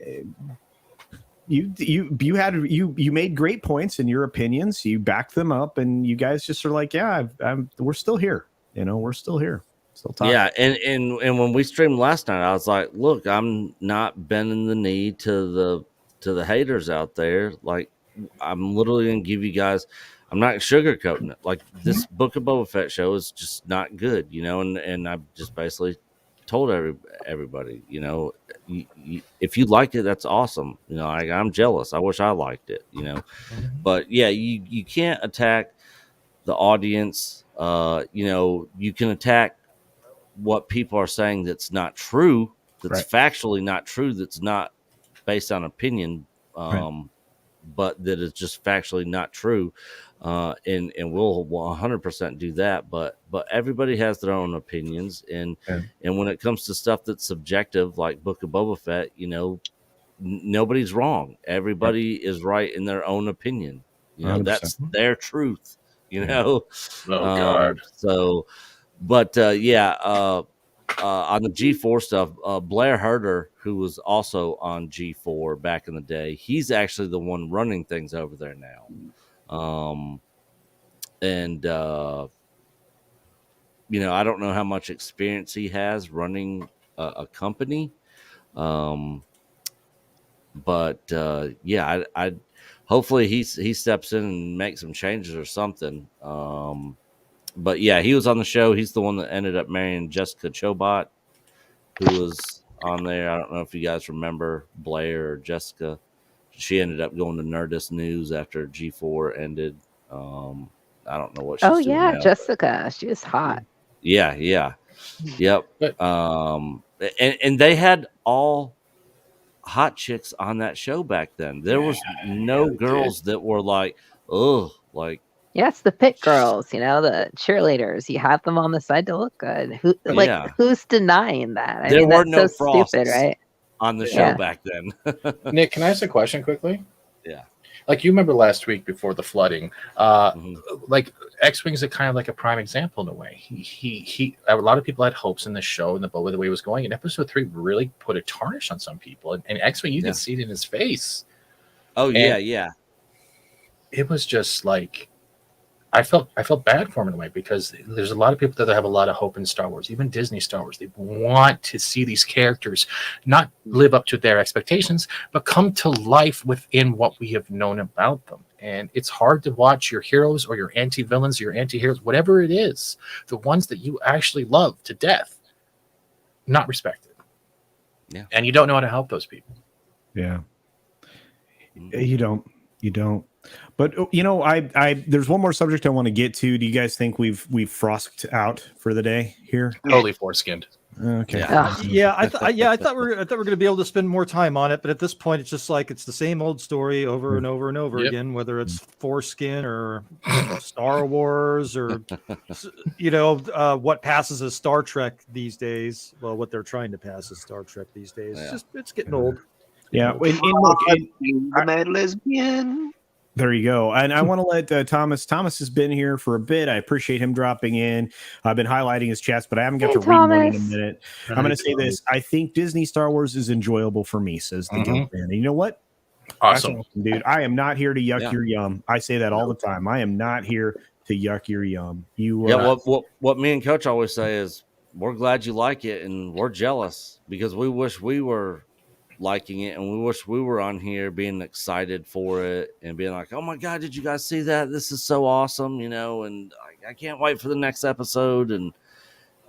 you made great points in your opinions. You backed them up, and you guys just are like, we're still here. We're still here. Still talking. Yeah, and when we streamed last night, I was like, look, I'm not bending the knee to the haters out there. Like, I'm literally gonna give you guys, I'm not sugarcoating it. Like, this Book of Boba Fett show is just not good, and I just basically told everybody, if you liked it, that's awesome. I'm jealous. I wish I liked it, but yeah, you can't attack the audience. You can attack what people are saying that's not true, that's factually not true, that's not based on opinion, but that is just factually not true. And we'll 100% do that, but everybody has their own opinions, and when it comes to stuff that's subjective, like Book of Boba Fett, nobody's wrong. Everybody is right in their own opinion. 100%. That's their truth. Oh God. So, But on the G4 stuff, Blair Herder, who was also on G4 back in the day, he's actually the one running things over there now. And I don't know how much experience he has running a company. But I hopefully he steps in and makes some changes or something. But yeah, he was on the show. He's the one that ended up marrying Jessica Chobot, who was on there. I don't know if you guys remember Blair or Jessica. She ended up going to Nerdist News after G4 ended. I don't know what she's doing now. Jessica, she was hot. Yeah, yep. And they had all hot chicks on that show back then. There was no girls that were like, yes, the pit girls, the cheerleaders. You have them on the side to look good. Who's denying that? There were that's no so frosts stupid, right? on the show back then. Nick, can I ask a question quickly? Yeah. Like, you remember last week before the flooding, like X-Wing's kind of like a prime example in a way. He a lot of people had hopes in the show and the way it was going. And episode 3 really put a tarnish on some people. And X-Wing, you can see it in his face. Oh, yeah. It was just like, I felt bad for him in a way, because there's a lot of people that have a lot of hope in Star Wars, even Disney Star Wars. They want to see these characters not live up to their expectations, but come to life within what we have known about them. And it's hard to watch your heroes or your anti-villains, your anti-heroes, whatever it is, the ones that you actually love to death, not respected. Yeah. And you don't know how to help those people. Yeah. You don't. But I there's one more subject I want to get to. Do you guys think we've frosted out for the day here? Totally foreskinned. Okay. I thought we were going to be able to spend more time on it, but at this point, it's just like it's the same old story over and over and over again. Whether it's foreskin or Star Wars or what passes as Star Trek these days. Well, what they're trying to pass as Star Trek these days. It's getting old. Yeah. The mad lesbian. There you go. And I want to let Thomas has been here for a bit. I appreciate him dropping in. I've been highlighting his chats, but I haven't got to read one in a minute. I'm going to say this. I think Disney Star Wars is enjoyable for me, says the Guild fan. And you know what? Awesome, dude. I am not here to yuck your yum. I say that all the time. I am not here to yuck your yum. What me and Coach always say is, we're glad you like it, and we're jealous because we wish we were liking it, and we wish we were on here being excited for it and being like, oh my god, did you guys see that? This is so awesome, and I can't wait for the next episode. And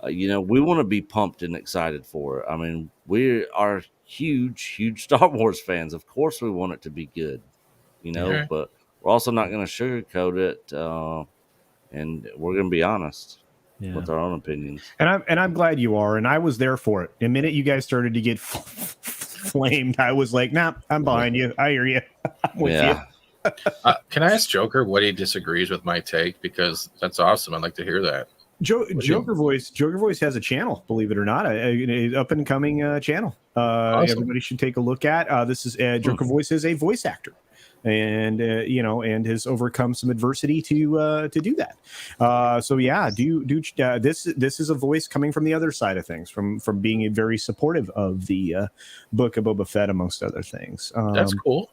we want to be pumped and excited for it. I mean, we are huge Star Wars fans. Of course we want it to be good, but we're also not going to sugarcoat it, and we're going to be honest with our own opinions. And I'm glad you are, and I was there for it. The minute you guys started to get flamed, I was like, nah, I'm behind you. I hear you. I'm with you. Can I ask Joker what he disagrees with my take? Because that's awesome. I'd like to hear that. Joker Voice has a channel, believe it or not, an up and coming channel. Awesome. Everybody should take a look at. This is Joker Voice is a voice actor. And and has overcome some adversity to do that. This is a voice coming from the other side of things, from being very supportive of the Book of Boba Fett, amongst other things. That's cool.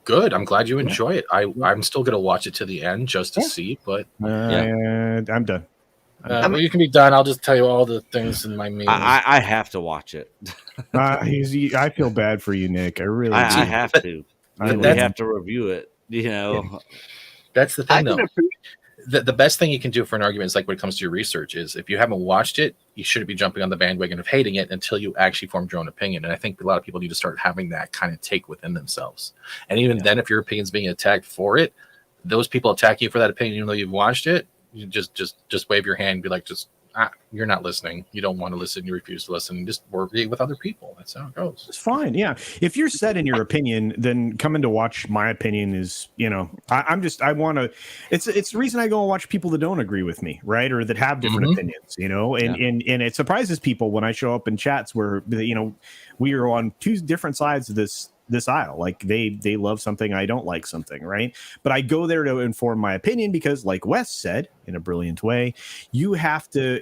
Good. I'm glad you enjoy it. I'm still gonna watch it to the end just to see, but I'm done. Well, you can be done. I'll just tell you all the things in my meeting. I have to watch it. I feel bad for you, Nick. I really do. I have to. We have to review it. That's the thing, though. The best thing you can do for an argument is, like, when it comes to your research, is if you haven't watched it, you shouldn't be jumping on the bandwagon of hating it until you actually formed your own opinion. And I think a lot of people need to start having that kind of take within themselves. And even then, if your opinion's being attacked for it, those people attack you for that opinion, even though you've watched it. You just wave your hand and be like, you're not listening. You don't want to listen. You refuse to listen. Just work with other people. That's how it goes. It's fine. Yeah. If you're set in your opinion, then coming to watch my opinion is, it's the reason I go and watch people that don't agree with me, right? Or that have different opinions, and it surprises people when I show up in chats where, we are on two different sides of this aisle. Like they love something, I don't like something, right? But I go there to inform my opinion because, like Wes said, in a brilliant way. You have to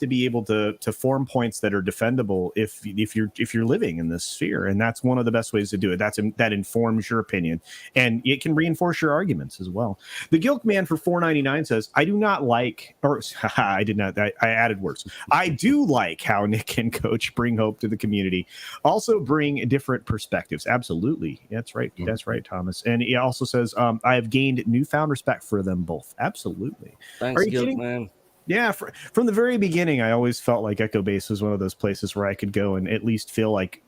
be able to form points that are defendable if you're living in this sphere, and that's one of the best ways to do it. That informs your opinion, and it can reinforce your arguments as well. The Guilt Man for $4.99 says, I do not like, or I did not, I added words. I do like how Nick and Coach bring hope to the community. Also bring different perspectives. Absolutely. That's right. That's right, Thomas. And he also says, I have gained newfound respect for them both. Absolutely. Thanks, Are you Guilt kidding? Man. Yeah, from the very beginning, I always felt like Echo Base was one of those places where I could go and at least feel like,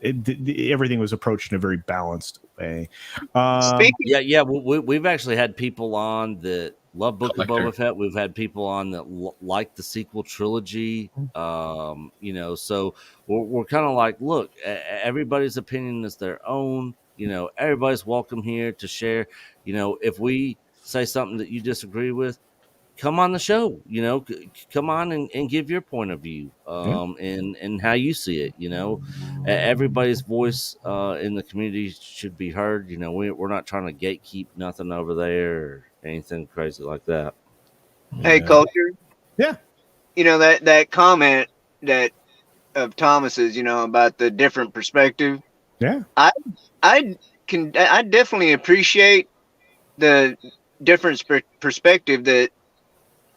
everything was approached in a very balanced way. Speaking, We've actually had people on that love Book of Collector. Boba Fett. We've had people on that like the sequel trilogy. So we're kind of like, look, everybody's opinion is their own. Everybody's welcome here to share. If we say something that you disagree with, come on the show, come on and give your point of view, and how you see it. Everybody's voice in the community should be heard. We're not trying to gatekeep nothing over there or anything crazy like that. hey, Culture. Yeah. That comment that of Thomas's, about the different perspective. Yeah. I definitely appreciate the different perspective that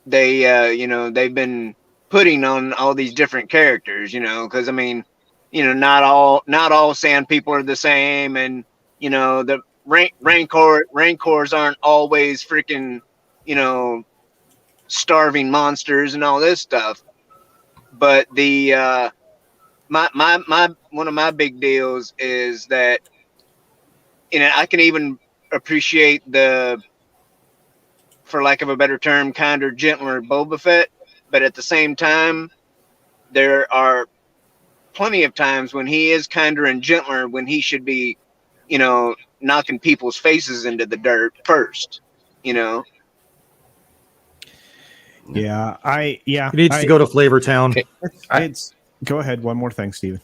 they've been putting on all these different characters, because not all sand people are the same, and the rancors aren't always freaking starving monsters and all this stuff. But the my one of my big deals is that I can even appreciate the, for lack of a better term, kinder, gentler Boba Fett, but at the same time, there are plenty of times when he is kinder and gentler when he should be, knocking people's faces into the dirt first. Yeah. He needs to go to Flavor Town. Okay. Go ahead. One more thing, Steven.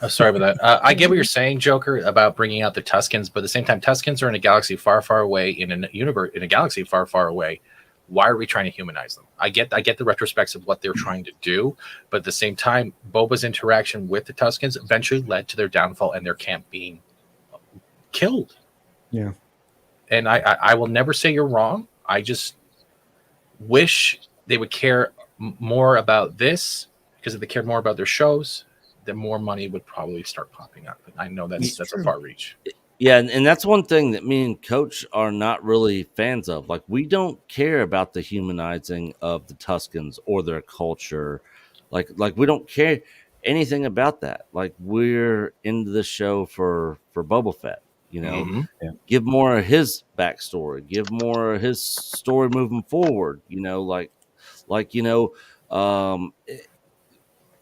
Oh, sorry about that. I get what you're saying, Joker, about bringing out the Tuskens, but at the same time, Tuskens are in a galaxy far, far away, in a universe, in a galaxy far, far away. Why are we trying to humanize them? I get the retrospects of what they're trying to do, but at the same time, Boba's interaction with the Tuskens eventually led to their downfall and their camp being killed. Yeah. And I will never say you're wrong. I just wish they would care more about this, because if they cared more about their shows, then more money would probably start popping up. And I know that's a far reach. Yeah, and that's one thing that me and Coach are not really fans of. Like, we don't care about the humanizing of the Tuskens or their culture. Like we don't care anything about that. Like, we're into the show for Boba Fett. Give more of his backstory. Give more of his story moving forward.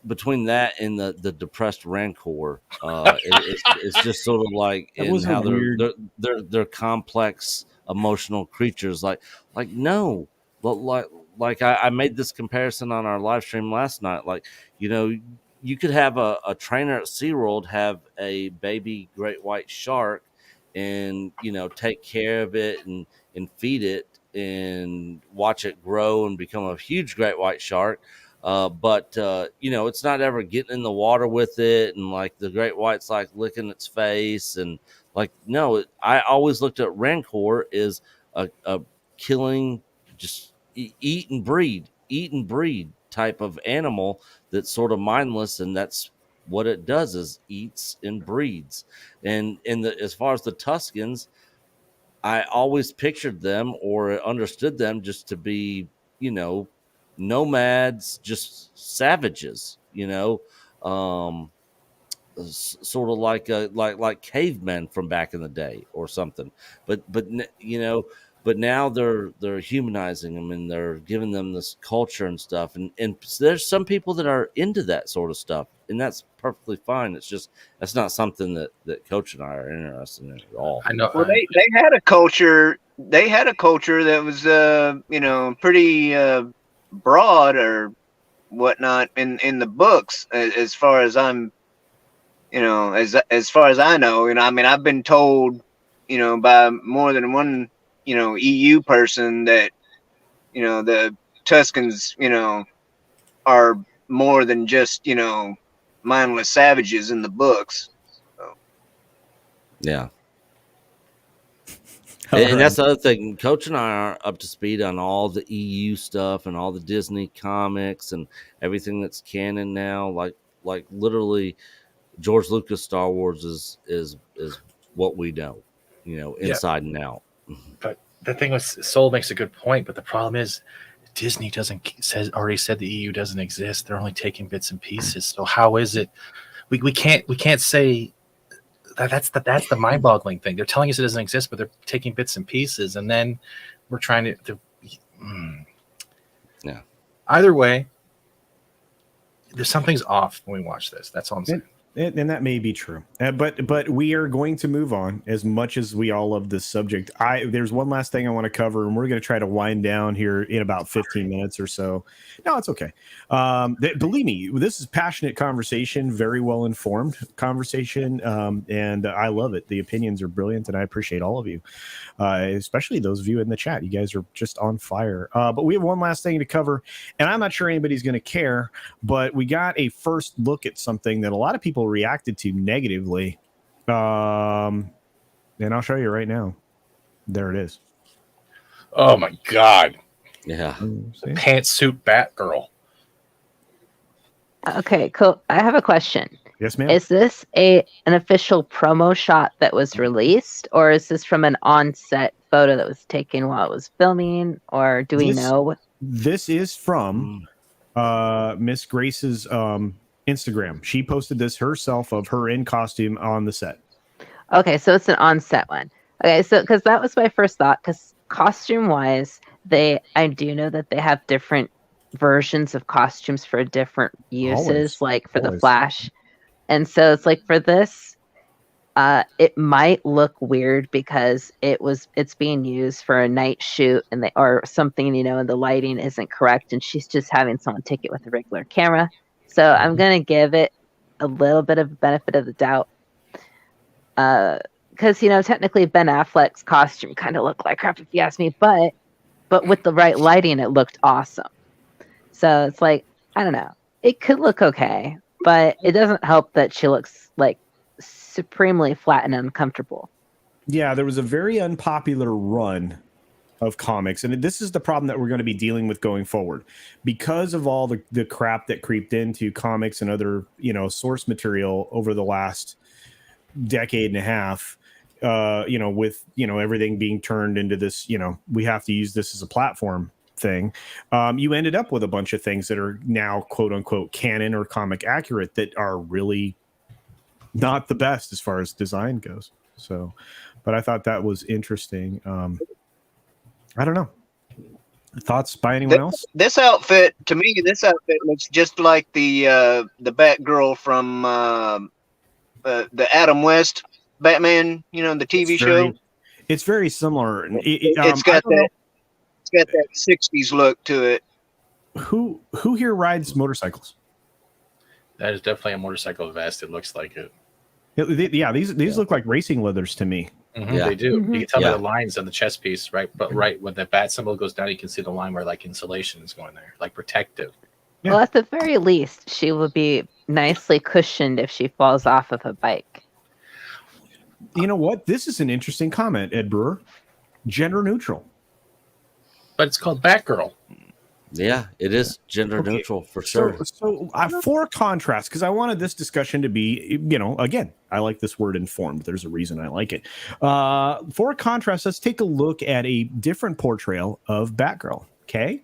Between that and the depressed Rancor, it's just sort of like in how they're complex emotional creatures. Like no, like I made this comparison on our live stream last night. Like, you could have a trainer at SeaWorld have a baby great white shark and take care of it and feed it and watch it grow and become a huge great white shark. But it's not ever getting in the water with it, and like the great white's like licking its face, and like no, I always looked at Rancor as a killing, just eat and breed type of animal that's sort of mindless, and that's what it does, is eats and breeds. And as far as the Tuskens, I always pictured them or understood them just to be, nomads, just savages, sort of like cavemen from back in the day or something. But now they're humanizing them and they're giving them this culture and stuff. And there's some people that are into that sort of stuff, and that's perfectly fine. It's just that's not something that Coach and I are interested in at all. I know. Well, they had a culture. They had a culture that was, pretty broad or whatnot in the books, as far as I'm, as far as I know. I've been told, by more than one, EU person that the Tuscans, are more than just, mindless savages in the books. So. Yeah. All And right. that's the other thing. Coach and I are up to speed on all the EU stuff and all the Disney comics and everything that's canon now. Like literally, George Lucas Star Wars is what we know, inside and out. But the thing was, Soul makes a good point, but the problem is Disney already said the EU doesn't exist. They're only taking bits and pieces. So how is it? We can't say that's the mind-boggling thing. They're telling us it doesn't exist, but they're taking bits and pieces, and then we're trying to Yeah. Either way, there's something's off when we watch this. That's all I'm saying. And that may be true, but we are going to move on. As much as we all love this subject, there's one last thing I want to cover, and we're going to try to wind down here in about 15 minutes or so. No, it's okay. Believe me, this is passionate conversation, very well informed conversation, and I love it. The opinions are brilliant, and I appreciate all of you, especially those of you in the chat. You guys are just on fire. But we have one last thing to cover, and I'm not sure anybody's going to care, but we got a first look at something that a lot of people reacted to negatively, and I'll show you right now. There it is. Oh my god! Yeah, Pantsuit Batgirl. Okay, cool. I have a question. Yes, ma'am. Is this an official promo shot that was released, or is this from an on-set photo that was taken while it was filming, or do we know? This is from Miss Grace's Instagram. She posted this herself of her in costume on the set. Okay, so it's an on-set one. Okay, so because that was my first thought, because costume-wise, I do know that they have different versions of costumes for different uses, like for the Flash. And so it's like for this, it might look weird because it's being used for a night shoot or something, and the lighting isn't correct, and she's just having someone take it with a regular camera. So I'm gonna give it a little bit of benefit of the doubt, because technically Ben Affleck's costume kind of looked like crap if you ask me, but with the right lighting, it looked awesome. So it's like, I don't know, it could look okay, but it doesn't help that she looks like supremely flat and uncomfortable. Yeah, there was a very unpopular run of comics, and this is the problem that we're going to be dealing with going forward because of all the crap that creeped into comics and other source material over the last decade and a half, with everything being turned into this, we have to use this as a platform thing. You ended up with a bunch of things that are now quote unquote canon or comic accurate that are really not the best as far as design goes. So, but I thought that was interesting. I don't know. Thoughts by anyone else? This outfit looks just like the Batgirl from the Adam West Batman, the TV show. It's very similar. It's got that 60s look to it. Who here rides motorcycles? That is definitely a motorcycle vest. It looks like it. Yeah, these look like racing leathers to me. Mm-hmm, yeah. They do. Mm-hmm. You can tell by the lines on the chest piece, right? But right when the bat symbol goes down, you can see the line where like insulation is going there, like protective. Yeah. Well, at the very least, she will be nicely cushioned if she falls off of a bike. You know what? This is an interesting comment, Ed Brewer. Gender neutral. But it's called Batgirl. Yeah, it is gender neutral for sure. So for contrast, because I wanted this discussion to be, again, I like this word informed. There's a reason I like it. For contrast, let's take a look at a different portrayal of Batgirl. Okay.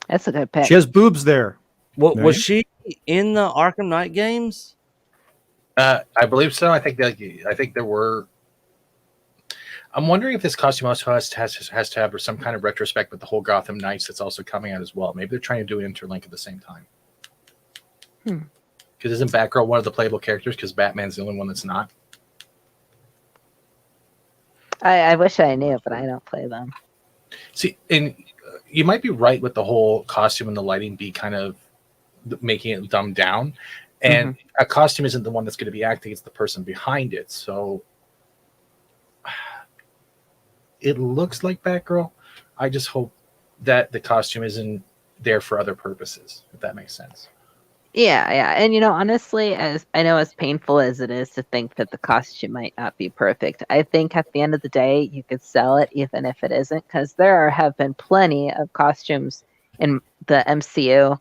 That's a good pick. She has boobs there. Was she in the Arkham Knight games? I believe so. I think there were. I'm wondering if this costume also has to have some kind of retrospect with the whole Gotham Knights that's also coming out as well. Maybe they're trying to do an interlink at the same time. Because isn't Batgirl one of the playable characters? Because Batman's the only one that's not. I wish I knew, but I don't play them. See, and you might be right with the whole costume and the lighting be kind of making it dumbed down. And a costume isn't the one that's going to be acting; it's the person behind it. So it looks like Batgirl. I just hope that the costume isn't there for other purposes, if that makes sense. Yeah. And honestly, as I know, as painful as it is to think that the costume might not be perfect, I think at the end of the day, you could sell it even if it isn't, because have been plenty of costumes in the MCU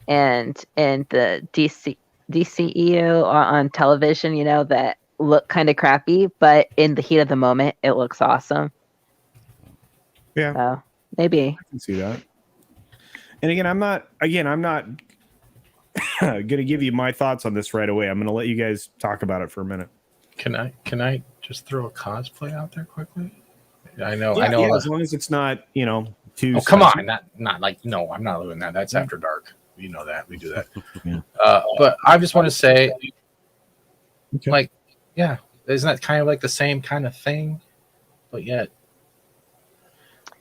and in the DCEU on television, that look kind of crappy, but in the heat of the moment, it looks awesome. Yeah, So maybe I can see that. And again, I'm not going to give you my thoughts on this right away. I'm going to let you guys talk about it for a minute. Can I just throw a cosplay out there quickly? I know. Yeah, as long as it's not, too. Oh, come on, not like, no, I'm not doing that. That's after dark. You know that we do that. Yeah. But I just want to say, Okay. like, yeah, isn't that kind of like the same kind of thing? But yet,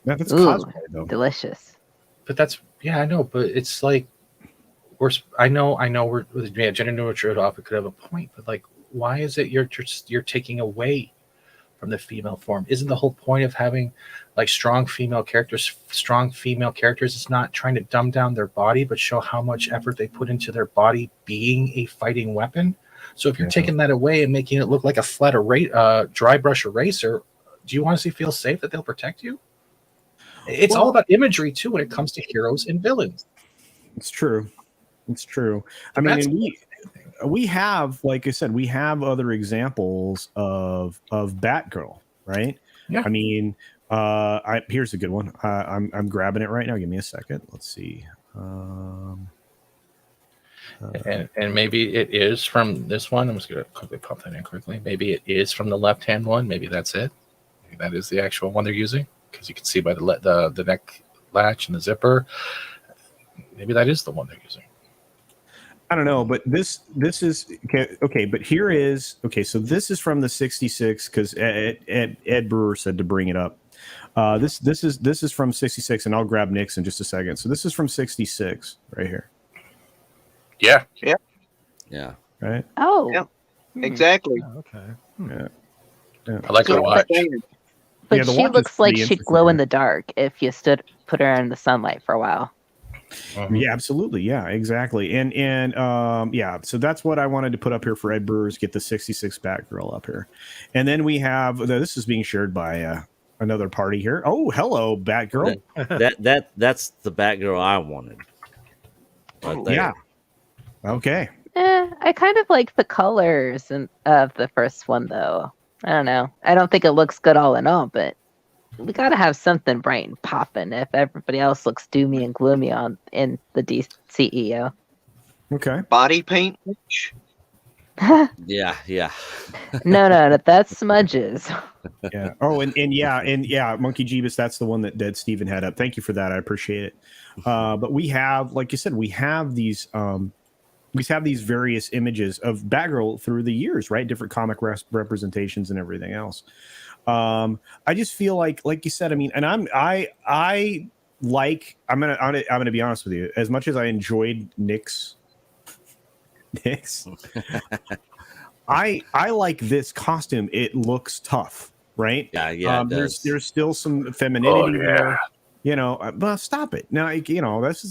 That's ooh, cosplay, though. delicious. but that's I know, but it's like I know we're gender neutral off. It could have a point, but like, why is it you're taking away from the female form? Isn't the whole point of having like strong female characters is not trying to dumb down their body, but show how much effort they put into their body being a fighting weapon? So if you're taking that away and making it look like a flat dry brush eraser, do you honestly feel safe that they'll protect you? It's all about imagery too when it comes to heroes and villains. It's true. I mean, and we have, like I said, we have other examples of Batgirl, right? Yeah. I mean, here's a good one. I'm grabbing it right now. Give me a second. Let's see. And maybe it is from this one. I'm just going to quickly pop that in quickly. Maybe it is from the left-hand one. Maybe that's it. Maybe that is the actual one they're using, because you can see by the neck latch and the zipper. Maybe that is the one they're using. I don't know, but this is okay. But here is okay. So this is from the '66 because Ed Brewer said to bring it up. This is from '66, and I'll grab Nick's in just a second. So this is from '66 right here. Yeah. Right. Oh, Yeah. Exactly. Oh, okay. Yeah. I like So the watch. but Yeah, the she watch is looks like pretty she'd glow in interesting. the dark if you put her in the sunlight for a while. Yeah, absolutely. Yeah, exactly. And yeah, so that's what I wanted to put up here for Ed Brewer's, get the 66 Batgirl up here. And then we have, this is being shared by another party here. Oh, hello, Batgirl. That's the Batgirl I wanted. Right there. Yeah. Okay. I kind of like the colors of the first one, though. I don't know. I don't think it looks good all in all, but we gotta have something bright and popping if everybody else looks doomy and gloomy in the DCEO. Okay. Body paint. Yeah. No, that's smudges. Yeah. Oh, and yeah, Monkey Jeebus, that's the one that Steven had up. Thank you for that. I appreciate it. But we have, like you said, we have these various images of Batgirl through the years, right? Different comic representations and everything else. I just feel like you said, I mean, and I'm gonna be honest with you. As much as I enjoyed Nick's, I like this costume. It looks tough, right? Yeah. There's still some femininity there. But stop it now. This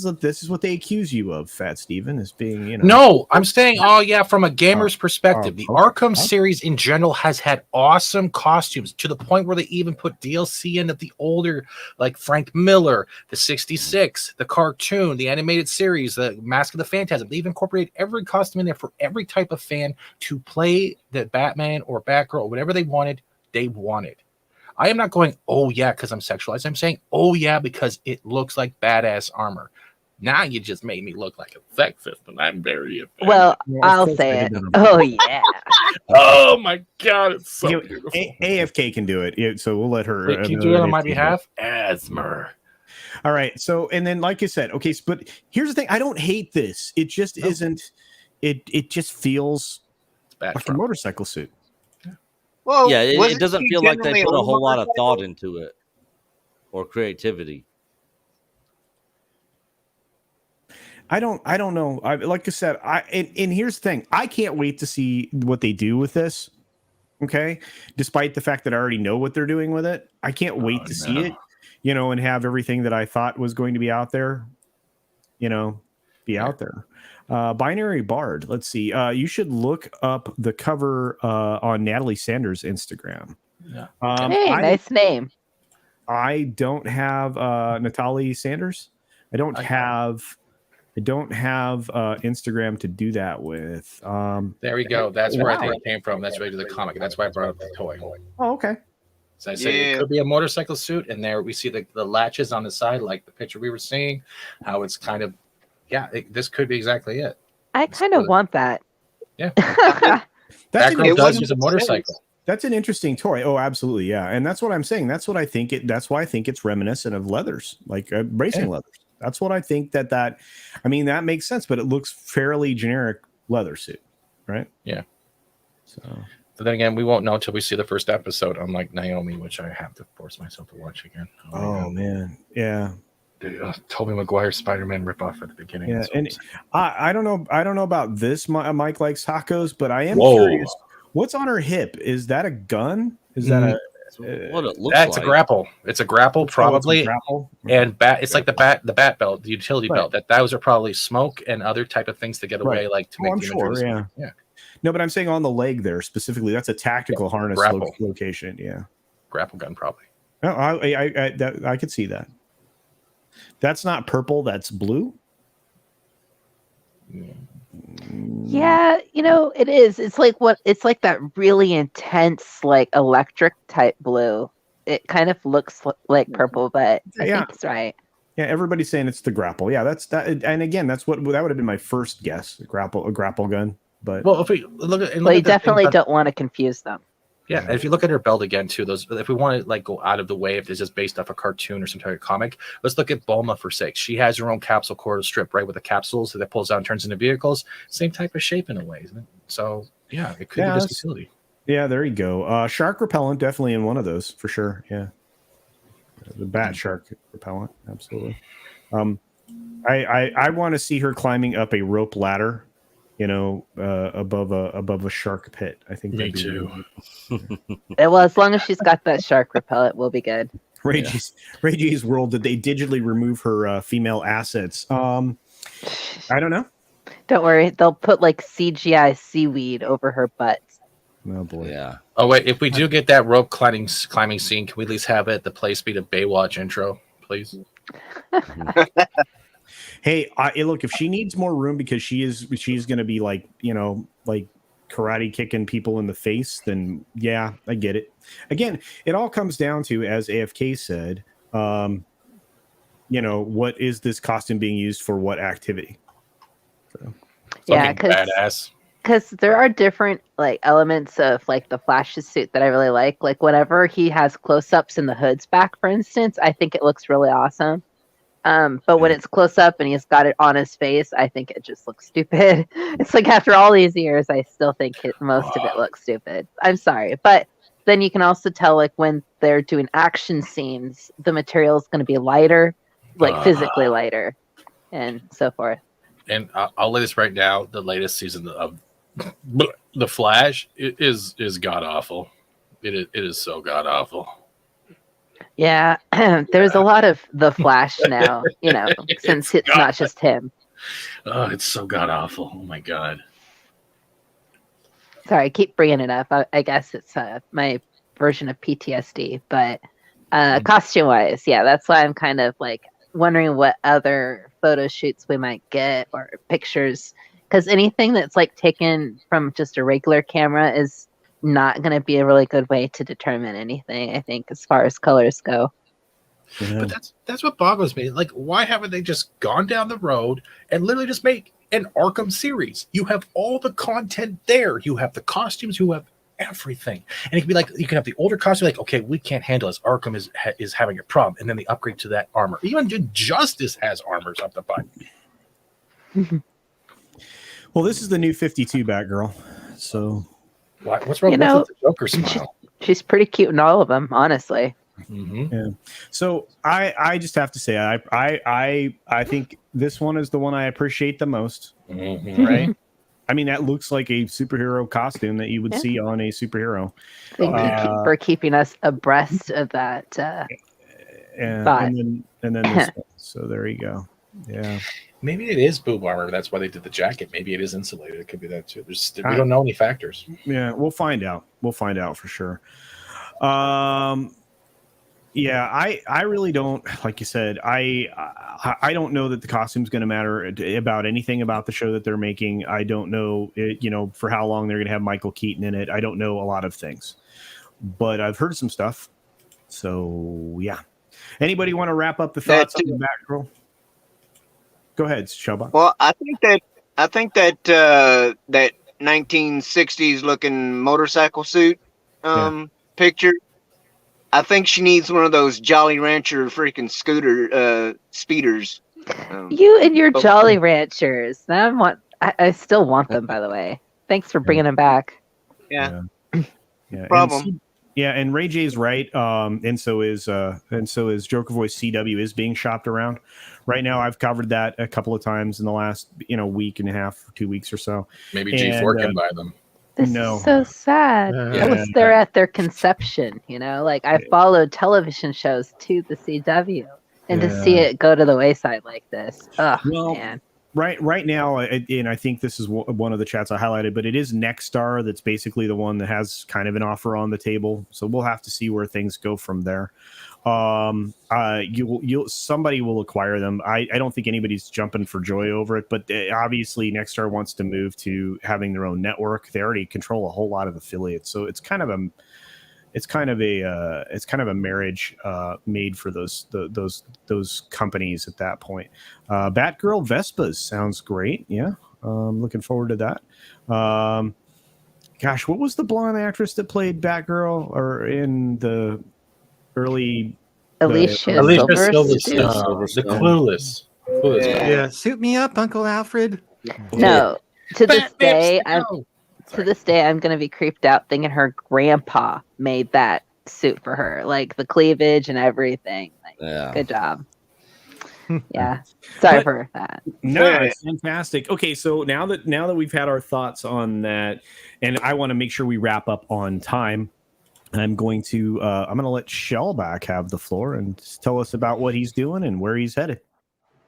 is what they accuse you of, Fat Steven, as being. No, I'm saying, from a gamer's perspective, the Arkham series in general has had awesome costumes to the point where they even put DLC in of the older, like Frank Miller, the 66, the cartoon, the animated series, the Mask of the Phantasm. They've incorporated every costume in there for every type of fan to play the Batman or Batgirl, whatever they wanted. I am not going, oh yeah, because I'm sexualized. I'm saying, oh yeah, because it looks like badass armor. Now you just made me look like a sexist, and I'm very offended. Well, I'll say it. Oh yeah. Oh my god, it's so beautiful. AFK can do it, so we'll let her. Wait, can you do it on my behalf? Asmer. All right. So, and then, like you said, okay, but here's the thing. I don't hate this. It just isn't. It just feels like a motorcycle suit. Well, Yeah, it wasn't doesn't she feel like they generally put a on whole lot of motorcycle? thought into it or creativity. I don't know. Like I said, and here's the thing. I can't wait to see what they do with this. Okay, despite the fact that I already know what they're doing with it, I can't wait to see it. And have everything that I thought was going to be out there. Be out there. Binary Bard. Let's see. You should look up the cover on Natalie Sanders' Instagram. Yeah. Hey, nice name. I don't have Natalie Sanders. I don't have Instagram to do that with. There we go. That's where I think it came from. That's right to the comic. That's why I brought up the toy. Oh, okay. So I said it could be a motorcycle suit, and there we see the latches on the side, like the picture we were seeing. How it's kind of, this could be exactly it. I kind of want that. Yeah. Batgirl does use a motorcycle. That's an interesting toy. Oh, absolutely, yeah. And that's what I'm saying. That's what I think. That's why I think it's reminiscent of leathers, like racing leathers. That's what I think. That makes sense. But it looks fairly generic leather suit, right? Yeah. So. But then again, we won't know until we see the first episode, unlike Naomi, which I have to force myself to watch again. Oh man, yeah. Tobey Maguire Spider-Man ripoff at the beginning. Yeah, and I don't know about this. Mike likes tacos, but I am curious. What's on her hip? Is that a gun? Is that what it looks that's like? A grapple. It's a grapple, probably. It's a grapple? And it's like the bat belt, the utility belt. Those are probably smoke and other type of things to get away, like to make the imagery. Yeah. No, but I'm saying on the leg there specifically. That's a tactical harness location. Yeah, grapple gun probably. No, I could see that. That's not purple. That's blue. Yeah, it is. It's like that really intense, like electric type blue. It kind of looks like purple, but I think it's right. Yeah, everybody's saying it's the grapple. Yeah, that's that. And again, that would have been my first guess. A grapple gun. But if we look at, you definitely don't want to confuse them. Yeah, and if you look at her belt again too, if we want to go out of the way, if this is based off a cartoon or some type of comic, let's look at Bulma for sake. She has her own capsule cord strip, right, with the capsules that pulls out and turns into vehicles. Same type of shape in a way, isn't it? So yeah, it could be this utility. Yeah, there you go. Shark repellent, definitely in one of those for sure. Yeah, the bat shark repellent, absolutely. I want to see her climbing up a rope ladder. Above a shark pit. I think me too. Well, as long as she's got that shark repellent, we'll be good. Reggie's world. Did they digitally remove her female assets? I don't know. Don't worry, they'll put like CGI seaweed over her butt. Oh boy. Yeah. Oh wait, if we do get that rope climbing scene, can we at least have it at the play speed of Baywatch intro, please? Hey, look, if she needs more room because she's going to be like karate kicking people in the face, then yeah, I get it. Again, it all comes down to, as AFK said, what is this costume being used for, what activity? So. Yeah, badass. Because there are different elements of the Flash's suit that I really like. Like whenever he has close-ups in the hood's back, for instance, I think it looks really awesome. But when it's close up and he's got it on his face, I think it just looks stupid. It's like after all these years, I still think most of it looks stupid. I'm sorry. But then you can also tell when they're doing action scenes, the material is going to be lighter, physically lighter and so forth. And I'll lay this right now. The latest season of The Flash is god awful. It is so god awful. Yeah, there's a lot of the Flash now, since it's not just him. Oh, it's so god awful. Oh my god. Sorry, I keep bringing it up. I guess it's my version of PTSD, but costume-wise, yeah, that's why I'm kind of wondering what other photo shoots we might get or pictures, because anything that's taken from just a regular camera is not going to be a really good way to determine anything, I think, as far as colors go. Yeah. But that's what boggles me. Why haven't they just gone down the road and literally just make an Arkham series? You have all the content there. You have the costumes. You have everything. And it could be you can have the older costume, okay, we can't handle this. Arkham is having a problem. And then they upgrade to that armor. Even Justice has armors up the butt. Well, this is the new 52 Batgirl. So... What's wrong with the Joker smile? She's pretty cute in all of them, honestly. Mm-hmm. Yeah. So I just have to say I think this one is the one I appreciate the most. Mm-hmm. Right. I mean, that looks like a superhero costume that you would see on a superhero. Thank you for keeping us abreast of that. And then this one. So there you go. Yeah. Maybe it is boob armor. That's why they did the jacket. Maybe it is insulated. It could be that too. We don't know any factors. Yeah, we'll find out. We'll find out for sure. Yeah, I really don't, like you said, I don't know that the costume's going to matter about anything about the show that they're making. I don't know, for how long they're going to have Michael Keaton in it. I don't know a lot of things, but I've heard some stuff. So yeah. Anybody want to wrap up the thoughts on the Batgirl? Go ahead, Shubba. Well, I think that that 1960s looking motorcycle suit picture. I think she needs one of those Jolly Rancher freaking scooter speeders. You and your Jolly Ranchers. I still want them, by the way. Thanks for bringing them back. Yeah. Problem. And Ray J's right. And so is Joker Voice CW is being shopped around right now. I've covered that a couple of times in the last week and a half, 2 weeks or so. Maybe G4 can buy them. This is so sad. I was there at their conception, like I followed television shows to the CW, and to see it go to the wayside like this. Man. Right now, and I think this is one of the chats I highlighted, but it is Nexstar that's basically the one that has kind of an offer on the table. So we'll have to see where things go from there. Somebody will acquire them. I don't think anybody's jumping for joy over it, but obviously Nexstar wants to move to having their own network. They already control a whole lot of affiliates, so it's kind of a marriage made for those companies at that point. Batgirl Vespas sounds great. Yeah, looking forward to that. Gosh, what was the blonde actress that played Batgirl or in the early? Alicia Silverstone. The Clueless. Yeah, suit me up, Uncle Alfred. No, to this day, I'm going to be creeped out thinking her grandpa made that suit for her, like the cleavage and everything. Good job. Yeah, sorry for that. No, it's fantastic. Okay, so now that we've had our thoughts on that, and I want to make sure we wrap up on time, I'm going to let Shellback have the floor and tell us about what he's doing and where he's headed.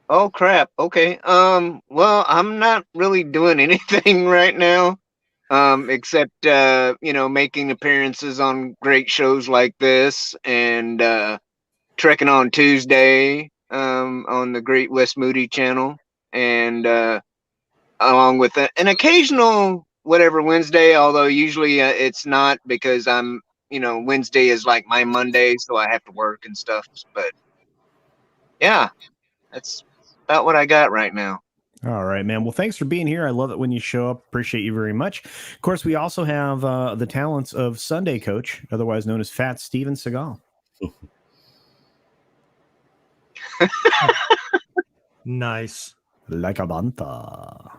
Oh crap. Okay. Well, I'm not really doing anything right now. Except making appearances on great shows like this and Trekking on Tuesday on the Great West Moody channel, and along with an occasional whatever Wednesday, although usually it's not, because I'm Wednesday is like my Monday, so I have to work and stuff. But yeah, that's about what I got right now. All right, man. Well, thanks for being here. I love it when you show up. Appreciate you very much. Of course, we also have the talents of Sunday Coach, otherwise known as Fat Steven Seagal. Nice. Like a banta.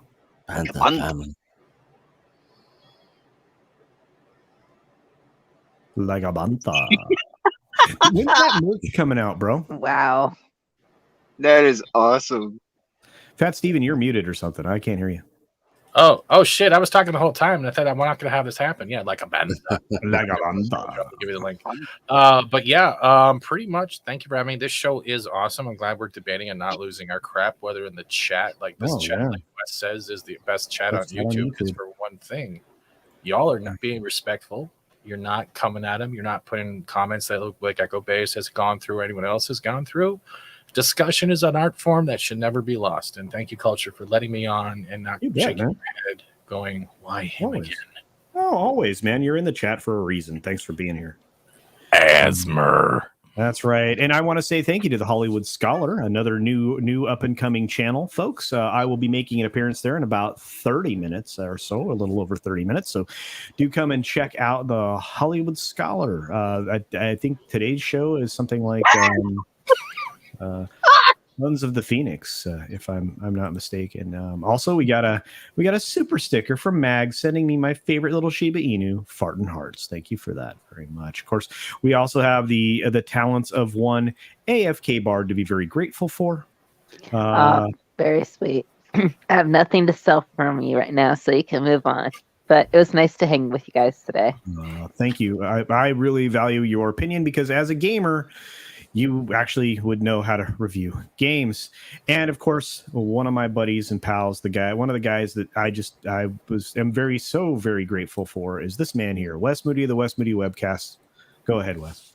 Like a banta. When's that merch coming out, bro? Wow. That is awesome. Fat Steven, you're muted or something. I can't hear you. Oh shit! I was talking the whole time, and I thought I'm not going to have this happen. Yeah, like a band. Like a banda. Give you the link. But yeah, pretty much. Thank you for having me. This show is awesome. I'm glad we're debating and not losing our crap, whether in the chat, like this chat, like Wes says, is the best chat on YouTube. Because for one thing, y'all are not being respectful. You're not coming at him. You're not putting comments that look like Echo Base has gone through, or anyone else has gone through. Discussion is an art form that should never be lost. And thank you, Culture, for letting me on and not shaking your head going, why him again? Oh, always, man. You're in the chat for a reason. Thanks for being here. Asmer. That's right. And I want to say thank you to the Hollywood Scholar, another new up-and-coming channel. Folks, I will be making an appearance there in about 30 minutes or so, a little over 30 minutes. So do come and check out the Hollywood Scholar. I think today's show is something like... Sons of the Phoenix, if I'm not mistaken. Also, we got a super sticker from Mag sending me my favorite little Shiba Inu, Fartin' Hearts. Thank you for that very much. Of course, we also have the talents of one AFK Bard to be very grateful for. Very sweet. I have nothing to sell from you right now, so you can move on. But it was nice to hang with you guys today. Thank you. I really value your opinion because as a gamer, you actually would know how to review games. And of course, one of my buddies and pals, one of the guys that am very grateful for is this man here, Wes Moody of the Wes Moody Webcast. Go ahead, Wes.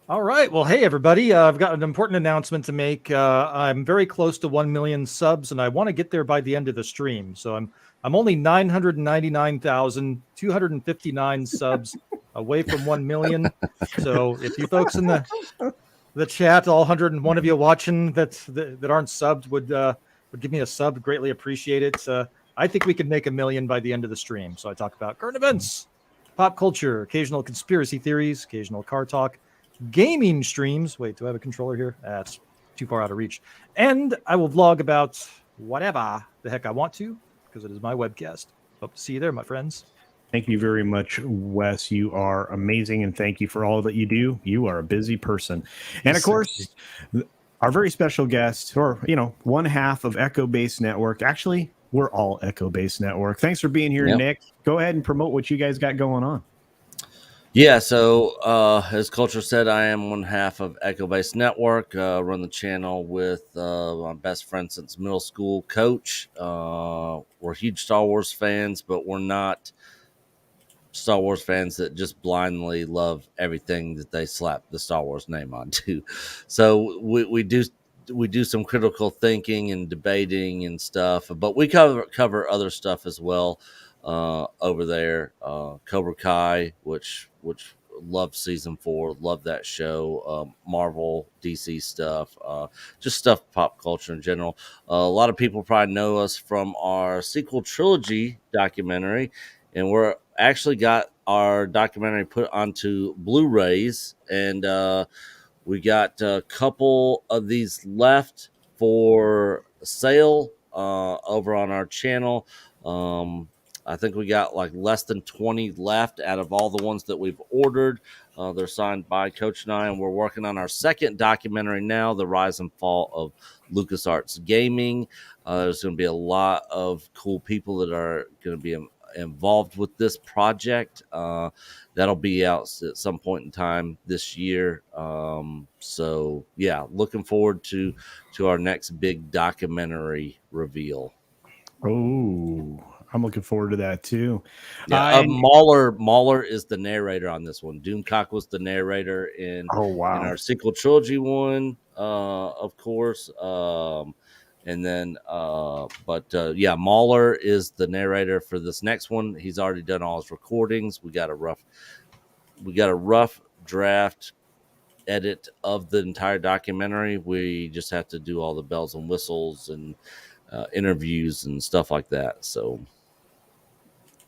All right. Well, hey, everybody. I've got an important announcement to make. I'm very close to 1 million subs, and I want to get there by the end of the stream. So I'm only 999,259 subs away from 1 million. So if you folks in the chat, all 101 of you watching that aren't subbed would give me a sub, greatly appreciate it. I think we can make 1 million by the end of the stream. So I talk about current events, pop culture, occasional conspiracy theories, occasional car talk, gaming streams. Wait, do I have a controller here? That's too far out of reach. And I will vlog about whatever the heck I want to, because it is my webcast. Hope to see you there, my friends. Thank you very much, Wes. You are amazing, and thank you for all that you do. You are a busy person. And of course, our very special guest, or one half of Echo Base Network. Actually, we're all Echo Base Network. Thanks for being here, Nick. Go ahead and promote what you guys got going on. Yeah, so as Culture said, I am one half of Echo Base Network. Run the channel with my best friend since middle school, Coach. We're huge Star Wars fans, but we're not Star Wars fans that just blindly love everything that they slap the Star Wars name onto. So we do some critical thinking and debating and stuff, but we cover other stuff as well. Over there, Cobra Kai, which loved season 4, loved that show. Marvel, DC stuff, just stuff pop culture in general. A lot of people probably know us from our sequel trilogy documentary, and we're actually got our documentary put onto Blu-rays, and we got a couple of these left for sale over on our channel. I think we got like less than 20 left out of all the ones that we've ordered. They're signed by Coach and I, and we're working on our second documentary now, The Rise and Fall of LucasArts Gaming. There's going to be a lot of cool people that are going to be involved with this project. That'll be out at some point in time this year. So yeah, looking forward to our next big documentary reveal. Oh, I'm looking forward to that too. Yeah, Mauler is the narrator on this one. Doomcock was the narrator in our sequel trilogy one, of course. And then, Mauler is the narrator for this next one. He's already done all his recordings. We got a rough draft edit of the entire documentary. We just have to do all the bells and whistles and interviews and stuff like that. So,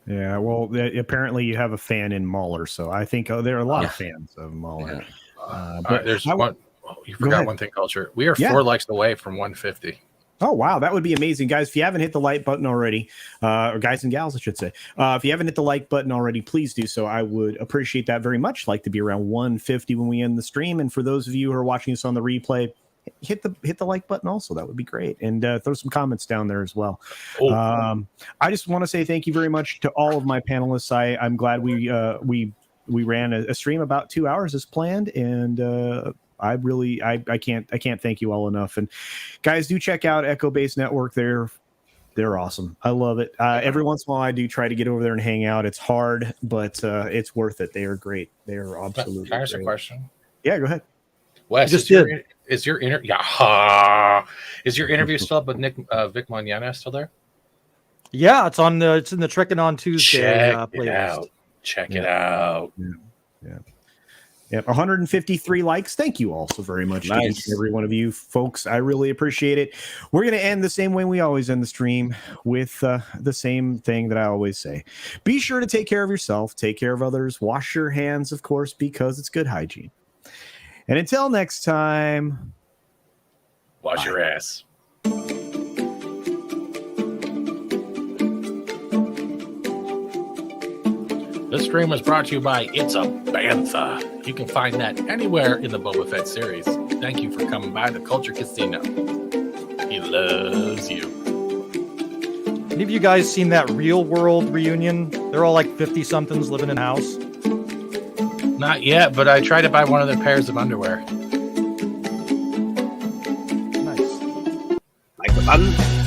yeah, well, apparently you have a fan in Mauler, so I think there are a lot of fans of Mauler. Yeah. But there's one. Oh, you forgot one thing, Culture. We are 4 likes away from 150. Oh, wow. That would be amazing. Guys, if you haven't hit the like button already, or guys and gals, I should say, if you haven't hit the like button already, please do so. I would appreciate that very much. Like to be around 150 when we end the stream. And for those of you who are watching us on the replay, hit the like button also. That would be great. And throw some comments down there as well. I just want to say thank you very much to all of my panelists. I'm glad we ran a stream about 2 hours as planned, and I can't thank you all enough. And guys, do check out Echo Base Network. They're awesome. I love it. Every once in a while I do try to get over there and hang out. It's hard, but it's worth it. They are great. They are absolutely Can I ask great. a question? Yeah, go ahead. Wes, is your interview still up with Vic Mañana still there? Yeah, it's in the Trekking on Tuesday playlist. Check it out. Yeah. Yep, 153 likes. Thank you all so very much. Nice. To each and every one of you folks. I really appreciate it. We're going to end the same way we always end the stream, with the same thing that I always say. Be sure to take care of yourself, take care of others, wash your hands, of course, because it's good hygiene. And until next time, wash your ass. This stream was brought to you by It's a Bantha. You can find that anywhere in the Boba Fett series. Thank you for coming by the Culture Casino. He loves you. Any of you guys seen that Real World reunion? They're all like 50 somethings living in a house. Not yet, but I tried to buy one of their pairs of underwear. Nice. Like the button.